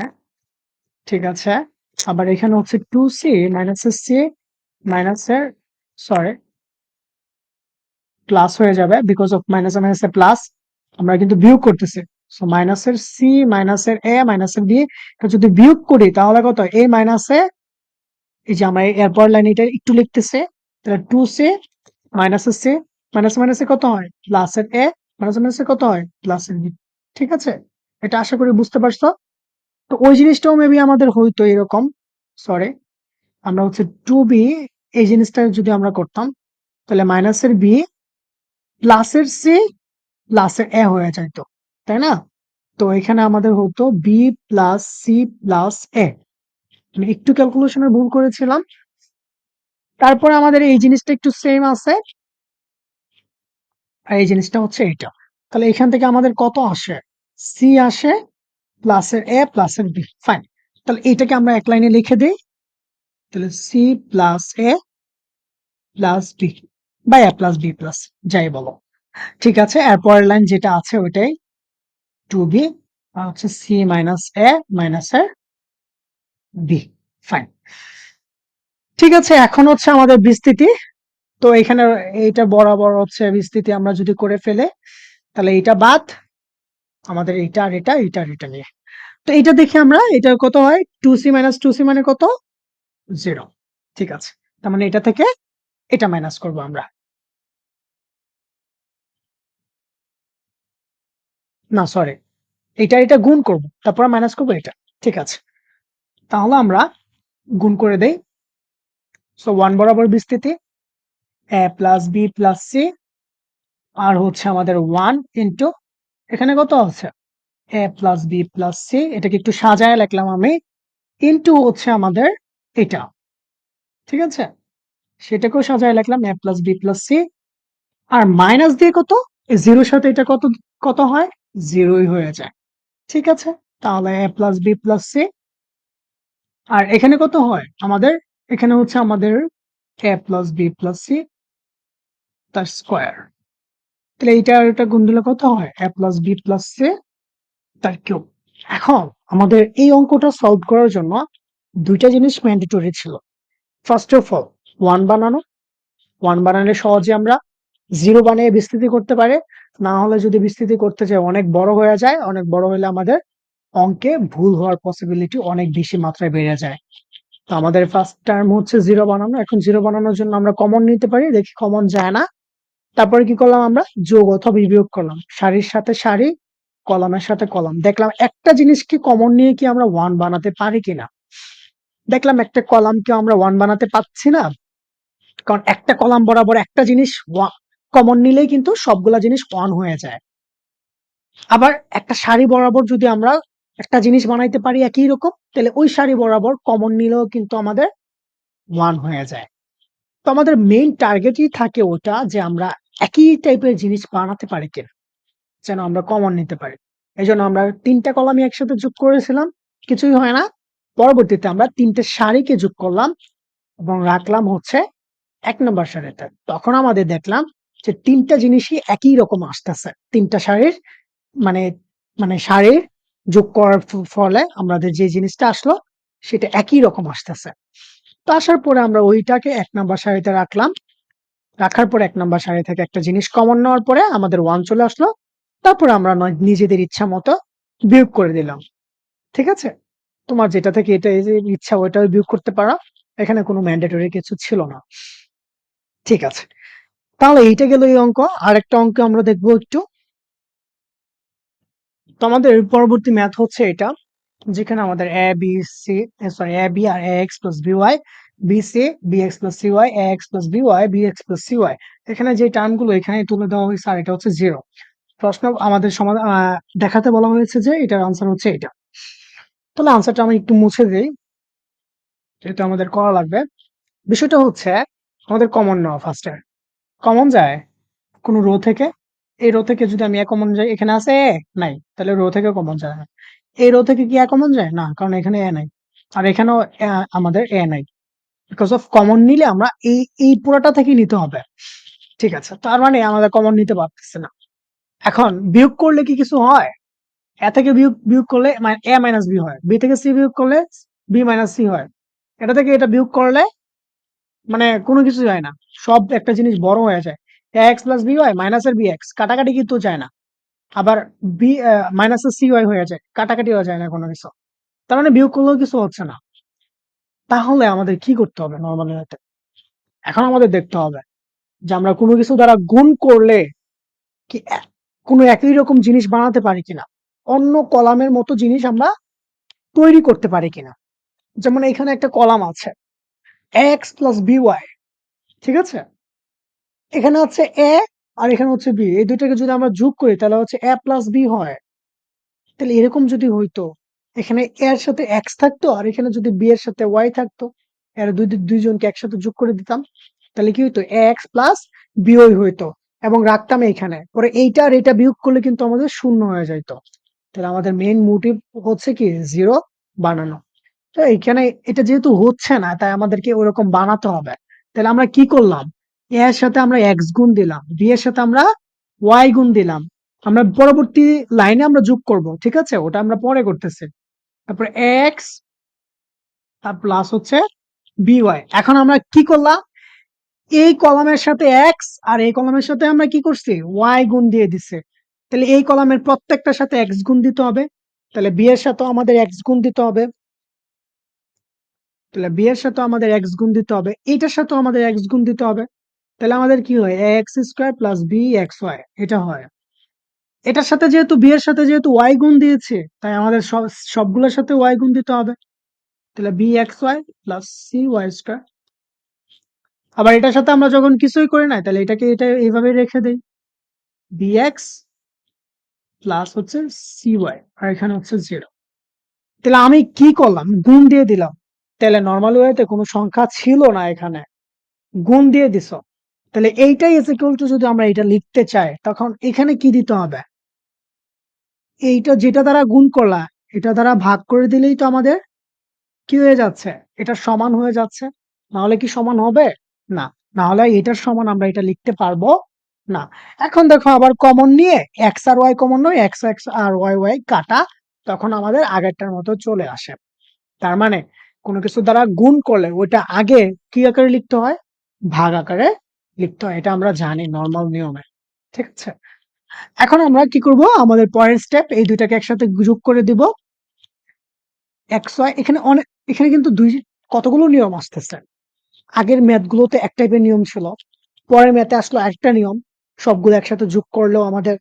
ঠিক আছে। আবার এখানে হচ্ছে 2c মাইনাসের c মাইনাসের, সরি প্লাস হয়ে যাবে বিকজ অফ মাইনাসে মাইনাসে প্লাস, আমরা কিন্তু বিয়োগ করতেছি। সো মাইনাসের c মাইনাসের a মাইনাসের b যদি বিয়োগ করি তাহলে কত? a মাইনাসে, এই যে আমরা এরপর লাইন এটা একটু লিখতেছে, তাহলে 2c মাইনাসের c মাইনাসে মাইনাসে কত হয়? প্লাসের a মাইনাসে মাইনাসে কত হয়? প্লাসের b। ঠিক আছে। এটা আশা করি বুঝতে পারছো। তো ওই জিনিসটাও মেবি আমাদের হইতো এরকম, সরি আমরা হচ্ছে 2b এই জিনিসটা যদি আমরা করতাম তাহলে মাইনাসের b প্লাসের c প্লাসের a হয়ে যাইতো, তাই না? তো এখানে আমাদের হতো b plus c plus a। আমি একটু ক্যালকুলেশনের ভুল করেছিলাম। তারপরে আমাদের এই জিনিসটা একটু সেম আছে, আর এই জিনিসটা হচ্ছে এইটা। তাহলে এখান থেকে আমাদের কত আসে? c আসে প্লাসের a প্লাসের b। ফাইন। তাহলে এইটাকে আমরা এক লাইনে লিখে দিই। তাহলে c plus a plus b বা a প্লাস b প্লাস, যাই বলো। ঠিক আছে। এর পরের লাইন যেটা আছে ওইটাই 2b আর হচ্ছে c মাইনাস a মাইনাস এর b। ফাইন। ঠিক আছে। এখন হচ্ছে আমাদের বিস্তৃতি। তো এখানে এইটা বরাবর হচ্ছে বিস্তৃতি আমরা যদি করে ফেলে তাহলে এইটা বাদ, আমাদের এইটা আর এটা এইটা আর এটা নিয়ে। তো এইটা দেখে আমরা এটা কত হয়? 2c মাইনাস 2c মানে কত? 0। ঠিক আছে। তার মানে এটা থেকে এটা মাইনাস করব আমরা। না সরি, এটা গুণ করব, তারপর মাইনাস করব এটা। ঠিক আছে। তাহলে আমরা গুণ করে দেই। সো 1 বরাবর বিস্তৃতি a plus b plus c আর হচ্ছে আমাদের 1 ইন্টু এখানে কত আছে? a plus b plus c, এটাকে একটু সাজায় লিখলাম আমি, ইন্টু হচ্ছে আমাদের এটা। ঠিক আছে। সেটাকেও সাজায় লিখলাম a plus b plus c আর মাইনাস দিয়ে কত? এই জিরোর সাথে এটা কত কত হয়? জিরোই হয়ে যায়। ঠিক আছে। তাহলে a plus b plus c আর এখানে কত হয় আমাদের? এখানে হচ্ছে আমাদের a plus b plus c তার স্কোয়ার। তাহলে এইটা আর এটা গুণ দিলে কত হয়? a plus b plus c তার কিউব। এখন আমাদের এই অঙ্কটা সলভ করার জন্য দুইটা জিনিস ম্যান্ডেটরি ছিল। ফার্স্ট অফ অল ওয়ান বানানো। ওয়ান বানালে সহজে আমরা জিরো বানিয়ে বিস্তৃতি করতে পারে। না হলে যদি বিস্তৃতি করতে চাই অনেক বড় হয়ে যায়, অনেক বড় হলে আমাদের অঙ্কে ভুল হওয়ার পসিবিলিটি অনেক বেশি মাত্রায় বেড়ে যায়। তো আমাদের ফার্স্ট টার্ম হচ্ছে জিরো বানানো। এখন জিরো বানানোর জন্য আমরা কমন নিতে পারি, দেখি কমন যায় না। তারপরে কি করলাম? আমরা যোগ অথবা বিয়োগ করলাম, সারির সাথে সারি, কলামের সাথে কলাম। দেখলাম একটা জিনিসকে কমন নিয়ে কি আমরা ওয়ান বানাতে পারি কিনা। দেখলাম একটা কলামকে আমরা ওয়ান বানাতে পারছি না, কারণ একটা কলাম বরাবর একটা জিনিস কমন নিলেই কিন্তু সবগুলা জিনিস ওয়ান হয়ে যায়। আবার একটা সারি বরাবর যদি আমরা একটা জিনিস বানাইতে পারি একই রকম, তাহলে ওই সারি বরাবর কমন নিলেও কিন্তু আমাদের ওয়ান হয়ে যায়। তো আমাদের মেইন টার্গেটই থাকে ওটা যে আমরা একই টাইপের জিনিস বানাতে পারি কিনা, যেন আমরা কমন নিতে পারি। এই জন্য আমরা তিনটা কলামই একসাথে যোগ করেছিলাম, কিছুই হয় না। পরবর্তীতে আমরা তিনটে সারিকে যোগ করলাম এবং রাখলাম হচ্ছে এক নম্বর সারিতে। তখন আমাদের দেখলাম যে তিনটা জিনিসই একই রকম আসতেছে। তিনটা সারির মানে মানে সারির যোগ করার ফলে আমাদের যে জিনিসটা আসলো সেটা একই রকম আসতেছে। তো আসার পরে আমরা ওইটাকে এক নম্বর সারিতে রাখলাম। রাখার পর এক নম্বর সারি থেকে একটা জিনিস কমন নেওয়ার পরে আমাদের ওয়ান চলে আসলো। তারপর আমরা নিজেদের ইচ্ছা মতো বিয়োগ করে দিলাম। ঠিক আছে। তোমার যেটা থেকে এটা এই যে ইচ্ছা ওইটাও বিয়োগ করতে পারো, এখানে কোনো ম্যান্ডেটরি কিছু ছিল না। ঠিক আছে। তাহলে এইটা গেল এই অঙ্ক। আরেকটা অঙ্ক আমরা দেখবো একটু। তো আমাদের পরবর্তী ম্যাথ হচ্ছে এটা, যেখানে আমাদের A B C, sorry A B আর A X plus B Y BC BX plus CY X plus BY BX plus CY. এখানে যে টার্মগুলো এখানে তুলে দেওয়া হয়েছে আর এটা হচ্ছে জিরো। প্রশ্ন আমাদের সমাধান দেখাতে বলা হয়েছে যে এটার আনসার হচ্ছে এটা। তাহলে আনসারটা আমি একটু মুছে দিই, যেহেতু আমাদের করা লাগবে। বিষয়টা হচ্ছে আমাদের কমন নেওয়া ফার্স্টে। কমন যায় কোন রো থেকে। এই রো থেকে যদি আমি এ কমন যাই, এখানে আছে এ নাই, তাহলে রো থেকে কমন যায় না। এই রো থেকে কি এ কমন যায় না, কারণ এখানে এ নাই, আর এখানেও আমাদের এ নাই। বিকজ অফ কমন নিলে আমরা এই পুরোটা থেকে নিতে হবে। ঠিক আছে, তার মানে আমাদের কমন নিতে পারতেছে না। এখন বিয়োগ করলে কি কিছু হয়? এ থেকে বিয়োগ বিয়োগ করলে এ মাইনাস বি হয়, বি থেকে সি বিয়োগ করলে বি মাইনাস সি হয়। এটা থেকে এটা বিয়োগ করলে মানে কোনো কিছু যায় না, সব একটা জিনিস বড় হয়ে যায়। এক্স প্লাস বি ওয়াই মাইনাসের বি এক্স কাটাকাটি কিন্তু যায় না। আবার বি মাইনাসের সি ওয়াই হয়ে যায়, কাটাকাটি হয়ে যায় না কোনো কিছু। তার মানে বিয়োগ করলেও কিছু হচ্ছে না। তাহলে আমাদের কি করতে হবে নর্মাল ওয়েতে? এখন আমাদের দেখতে হবে যে আমরা কোনো কিছু দ্বারা গুণ করলে কি কোনো একই রকম জিনিস বানাতে পারি কিনা, অন্য কলামের মতো জিনিস আমরা তৈরি করতে পারি কিনা। যেমন এখানে একটা কলাম আছে এক্স প্লাস বি ওয়াই, ঠিক আছে? এখানে হচ্ছে এ আর এখানে হচ্ছে বি, এই দুইটাকে যদি আমরা যোগ করি তাহলে হচ্ছে এ প্লাস বি হয়। তাহলে এরকম যদি হইতো, এখানে এর সাথে এক্স থাকতো আর এখানে যদি বি এর সাথে ওয়াই থাকতো, এর দুইজনকে একসাথে যোগ করে দিতাম, তাহলে কি হইতো এক্স প্লাস বি ওয়াই হইতো, এবং রাখতাম এইখানে। পরে এইটা আর এটা বিয়োগ করলে কিন্তু আমাদের শূন্য হয়ে যাইতো। তাহলে আমাদের মেইন মোটিভ হচ্ছে কি জিরো বানানো। তো এইখানে এটা যেহেতু হচ্ছে না, তাই আমাদেরকে ওরকম বানাতে হবে। তাহলে আমরা কি করলাম, এ এর সাথে আমরা এক্স গুণ দিলাম, বি এর সাথে আমরা ওয়াই গুণ দিলাম। আমরা পরবর্তী লাইনে আমরা যোগ করব, ঠিক আছে, ওটা আমরা পরে করতেছি। তারপরে এক্স আর প্লাস হচ্ছে বি ওয়াই। এখন আমরা কি করলাম, এই কলামের সাথে এক্স আর এই কলামের সাথে আমরা কি করছি, ওয়াই গুণ দিয়ে দিছে। তাহলে এই কলামের প্রত্যেকটার সাথে এক্স গুণ দিতে হবে, তাহলে বি এর সাথেও আমাদের এক্স গুণ দিতে হবে, তাহলে বি এর সাথে আমাদের এক্স গুণ দিতে হবে, এইটার সাথেও আমাদের এক্স গুণ দিতে হবে। তাহলে আমাদের কি হয়, X square plus B X Y, এটা হয়। এটার সাথে যেহেতু বি এর সাথে যেহেতু ওয়াই গুণ দিয়েছে, তাই আমাদের সবগুলোর সাথে ওয়াই গুণ দিতে হবে। তাহলে B X Y plus C Y square. আবার এটার সাথে আমরা যখন কিছুই করি না, তাহলে এটাকে এটা এইভাবে রেখে দেই, বি এক্স প্লাস হচ্ছে সি ওয়াই, আর এখানে হচ্ছে জিরো। তাহলে আমি কি করলাম, গুণ দিয়ে দিলাম। তাহলে নর্মাল ওয়েতে কোনো সংখ্যা ছিল না, এখানে গুণ দিয়ে দিছ। তাহলে এইটাই ইজ ইকুয়াল টু, যদি আমরা এটা লিখতে চাই তখন এখানে কি দিতে হবে, এইটা যেটা দ্বারা গুণ করলা এটা দ্বারা ভাগ করে দিলেই তো আমাদের কি হয়ে যাচ্ছে, এটা সমান হয়ে যাচ্ছে। না হলে কি সমান হবে? না, না হলে এটার সমান আমরা এটা লিখতে পারবো না। এখন দেখো আবার কমন নিয়ে এক্স আর ওয়াই কমন নয়, এক্স এক্স আর ওয়াই ওয়াই কাটা, তখন আমাদের আগেরটার মতো চলে আসে। তার মানে কোনো কিছু দ্বারা গুণ করলে ওইটা আগে কি আকারে লিখতে হয়, ভাগ আকারে লিখতে হয়। এটা আমরা জানি নর্মাল নিয়মে, ঠিক আছে? এখন আমরা কি করব, আমাদের পরের স্টেপ, এই দুইটাকে একসাথে যোগ করে দিব এক্স ওয়াই। এখানে অনেক, এখানে কিন্তু কতগুলো নিয়ম আসতেছে। আগের ম্যাথ গুলোতে এক টাইপের নিয়ম ছিল, পরের ম্যাথে আসলো একটা নিয়ম। সবগুলো একসাথে যোগ করলেও আমাদের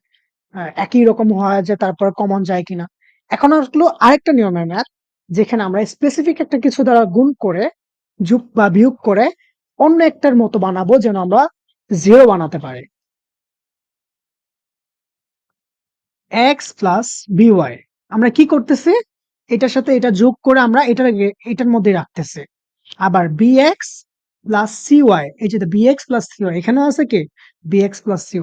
একই রকম হয় যে তারপর কমন যায় কিনা। এখন আসলো আরেকটা নিয়মের ম্যাথ, যেখানে আমরা স্পেসিফিক একটা কিছু দ্বারা গুণ করে যোগ বা বিয়োগ করে অন্য একটার মতো বানাবো, যেন আমরা জিরো বানাতে পারি। এক্স প্লাস বিওয়াই, আমরা কি করতেছি, এটার সাথে এটা যোগ করে আমরা এটার মধ্যে রাখতেছি। আবার bx প্লাস cy, এই যে bx প্লাস cy এখানে আছে কি bx প্লাস cy।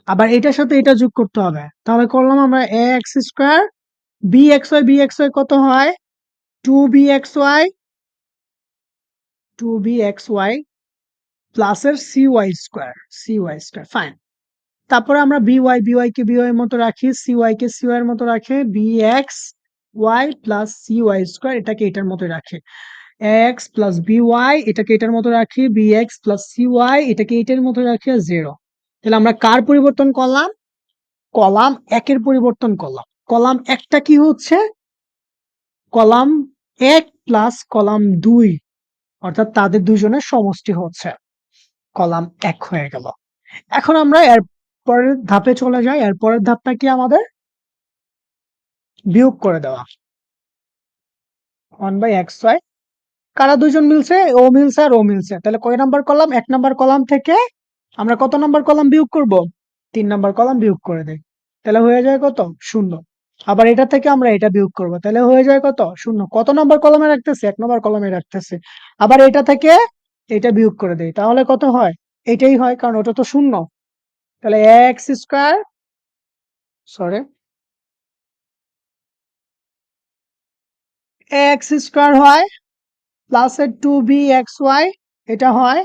আবার এটার সাথে এটা যোগ করতে হবে, তাহলে করলাম আমরা ax স্কয়ার bxy কত হয়, 2bxy 2bxy প্লাস এর cy স্কয়ার ফাইন। তারপরে আমরা by কে by এর মতো রাখি, cy কে cy এর মতো রাখে, bxy প্লাস cy স্কয়ার এটাকে এটার মতো রাখে, এক্স প্লাস বিওয়াই এটাকে এটার মতো রাখি, বিএক্স প্লাস সিওয়াই এটাকে এটার মতো রাখি, আর জিরো। তাহলে আমরা কার পরিবর্তন করলাম, কলাম একের পরিবর্তন করলাম। কলাম একটা কি হচ্ছে, কলাম এক প্লাস কলাম দুই, অর্থাৎ তাদের দুইজনের সমষ্টি হচ্ছে কলাম এক হয়ে গেল। এখন আমরা এর পরের ধাপে চলে যাই। এর পরের ধাপটা কি আমাদের, বিয়োগ করে দেওয়া, 1/xy কারা দুইজন মিলছে? ও মিলছে আর ও মিলছে। তাহলে কয় নাম্বার কলাম? ১ নাম্বার কলাম থেকে আমরা কত নাম্বার কলাম বিয়োগ করব? ৩ নাম্বার কলাম বিয়োগ করে দেই। তাহলে হয়ে যায় কত? ০। আবার এটা থেকে আমরা এটা বিয়োগ করব। তাহলে হয়ে যায় কত? ০। কত নাম্বার কলামে রাখতেছি? ১ নাম্বার কলামে রাখতেছি। আবার এটা থেকে এটা বিয়োগ করে দেই। তাহলে কত হয়? এটাই হয়, কারণ ওটা তো ০। তাহলে x square, sorry, x square হয় প্লাসের 2bxy, এটা হয়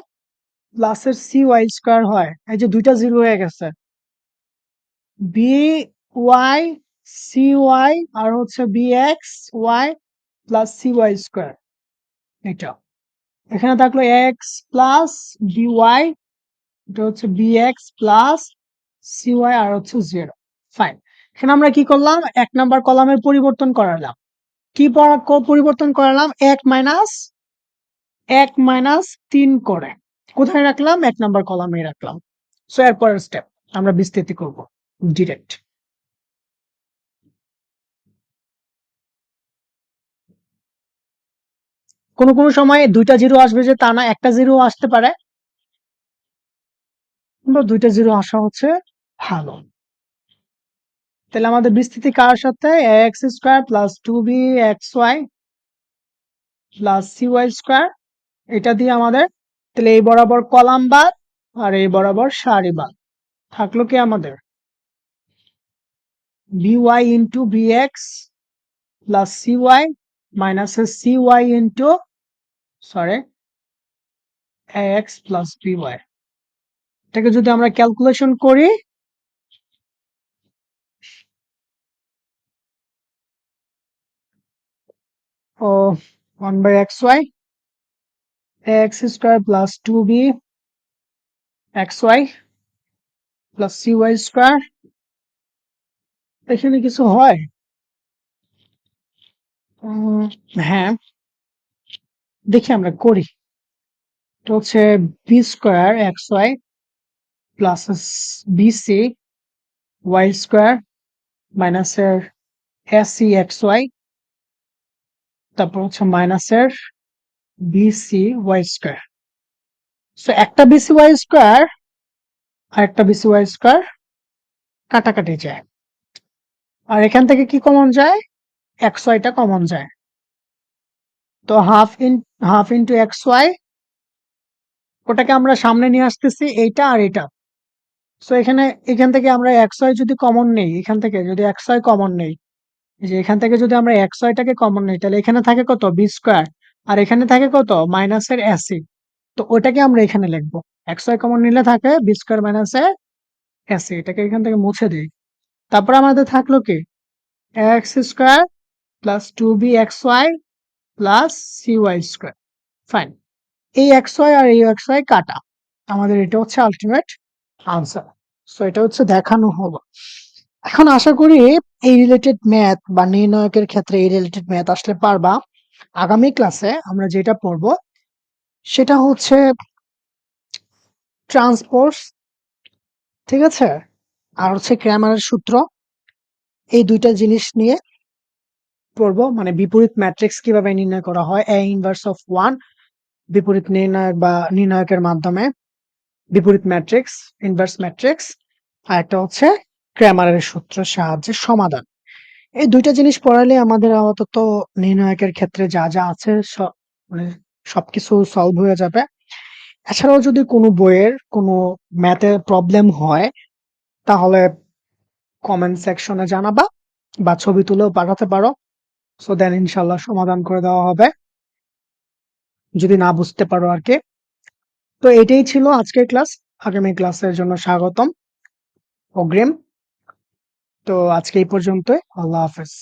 প্লাসের cy স্কয়ার হয়। এই যে দুইটা জিরো হয়ে গেছে। by cy আর হচ্ছে bxy প্লাস cy স্কয়ার, এটা এখানে থাকলো x প্লাস by, এটা হচ্ছে bx প্লাস cy আর হচ্ছে 0। ফাইন। এখানে আমরা কি করলাম? ১ নাম্বার কলামের পরিবর্তন করালাম। কি পরিবর্তন করালাম? 1 - 3 করে কোথায় রাখলাম? ১ নাম্বার কলামে রাখলাম। সো এরপরের স্টেপ আমরা বিস্তৃতি করব ডিরেক্ট। কোন সময় ২টা জিরো আসবে যে তা না, একটা জিরো আসতে পারে, কিন্তু ২টা জিরো আসা হচ্ছে ভালো। তাহলে আমাদের বিস্তৃতি কার সাথে? X square plus 2bxy plus cy square, এটা দিয়ে আমাদের, তাহলে এই বরাবর কলাম বাদ আর এই বরাবর সারি বাদ, থাকলো কি আমাদের? by into bx plus cy minus cy into, sorry, ax plus by। এটাকে যদি আমরা ক্যালকুলেশন করি, ও 1/xy x square plus 2bxy plus cy square, এখানে কিছু হয়? হ্যাঁ, দেখি আমরা করি। এটা হচ্ছে B square xy plus bc y square মাইনাসের sc xy, তারপর হচ্ছে মাইনাসের বিসি ওয়াই স্কয়ার। সো একটা বিসি ওয়াই স্কয়ার আর একটা বিসি ওয়াই স্কয়ার কাটাকাটি যায়, আর এখান থেকে কি কমন যায়? এক্স ওয়াইটা কমন যায়। তো হাফ ইন্টু এক্স ওয়াই, ওটাকে আমরা সামনে নিয়ে আসতেছি, এইটা আর এটা। সো এখান থেকে আমরা এক্স ওয়াই যদি কমন নেই, এখান থেকে যদি এক্স ওয়াই কমন নেই, এই যে এখান থেকে যদি আমরা এক্স ওয়াইটাকে কমন নেই, তাহলে এখানে থাকে কত? বি স্কয়ার, আর এখানে থাকে কত? মাইনাসের এসি। তো ওটাকে আমরা এখানে লিখবো। এক্স ওয়াই কমন নিলে থাকে বি স্কয়ার মাইনাসের এসি, এটাকে এখান থেকে মুছে দিই। তারপর আমাদের থাকলো কি? X square plus 2bxy plus cy square. Fine. এই xy আর এই xy কাটা, আমাদের এটা হচ্ছে আলটিমেট আনসার। সো এটা হচ্ছে দেখানো হলো। এখন আশা করি এই রিলেটেড ম্যাথ বা নির্ণায়কের ক্ষেত্রে এই রিলেটেড ম্যাথ আসলে পারবা। আগামী ক্লাসে আমরা যেটা পড়বো সেটা হচ্ছে ট্রান্সপোজ, ঠিক আছে, আর হচ্ছে ক্র্যামারের সূত্র। এই দুইটা জিনিস নিয়ে পড়বো, মানে বিপরীত ম্যাট্রিক্স কিভাবে নির্ণয় করা হয়, এ ইনভার্স অফ 1, বিপরীত নির্ণায়ক বা নির্ণায়কের মাধ্যমে বিপরীত ম্যাট্রিক্স, ইনভার্স ম্যাট্রিক্স, আর একটা হচ্ছে ক্র্যামারের সূত্রের সাহায্যে সমাধান। এই দুইটা জিনিস পড়ালে আমাদের আপাতত নির্ণায়কের ক্ষেত্রে যা যা আছে মানে সবকিছু সলভ হয়ে যাবে। এছাড়াও যদি কোনো বইয়ের কোনো ম্যাথে প্রবলেম হয়, তাহলে কমেন্ট সেকশনে জানাবা বা ছবি তুলেও পাঠাতে পারো। সো দেন ইনশাল্লাহ সমাধান করে দেওয়া হবে, যদি না বুঝতে পারো আর কি। তো এটাই ছিল আজকের ক্লাস। আগামী ক্লাসের জন্য স্বাগতম অগ্রিম। তো আজকে এই পর্যন্তই। আল্লাহ হাফেজ।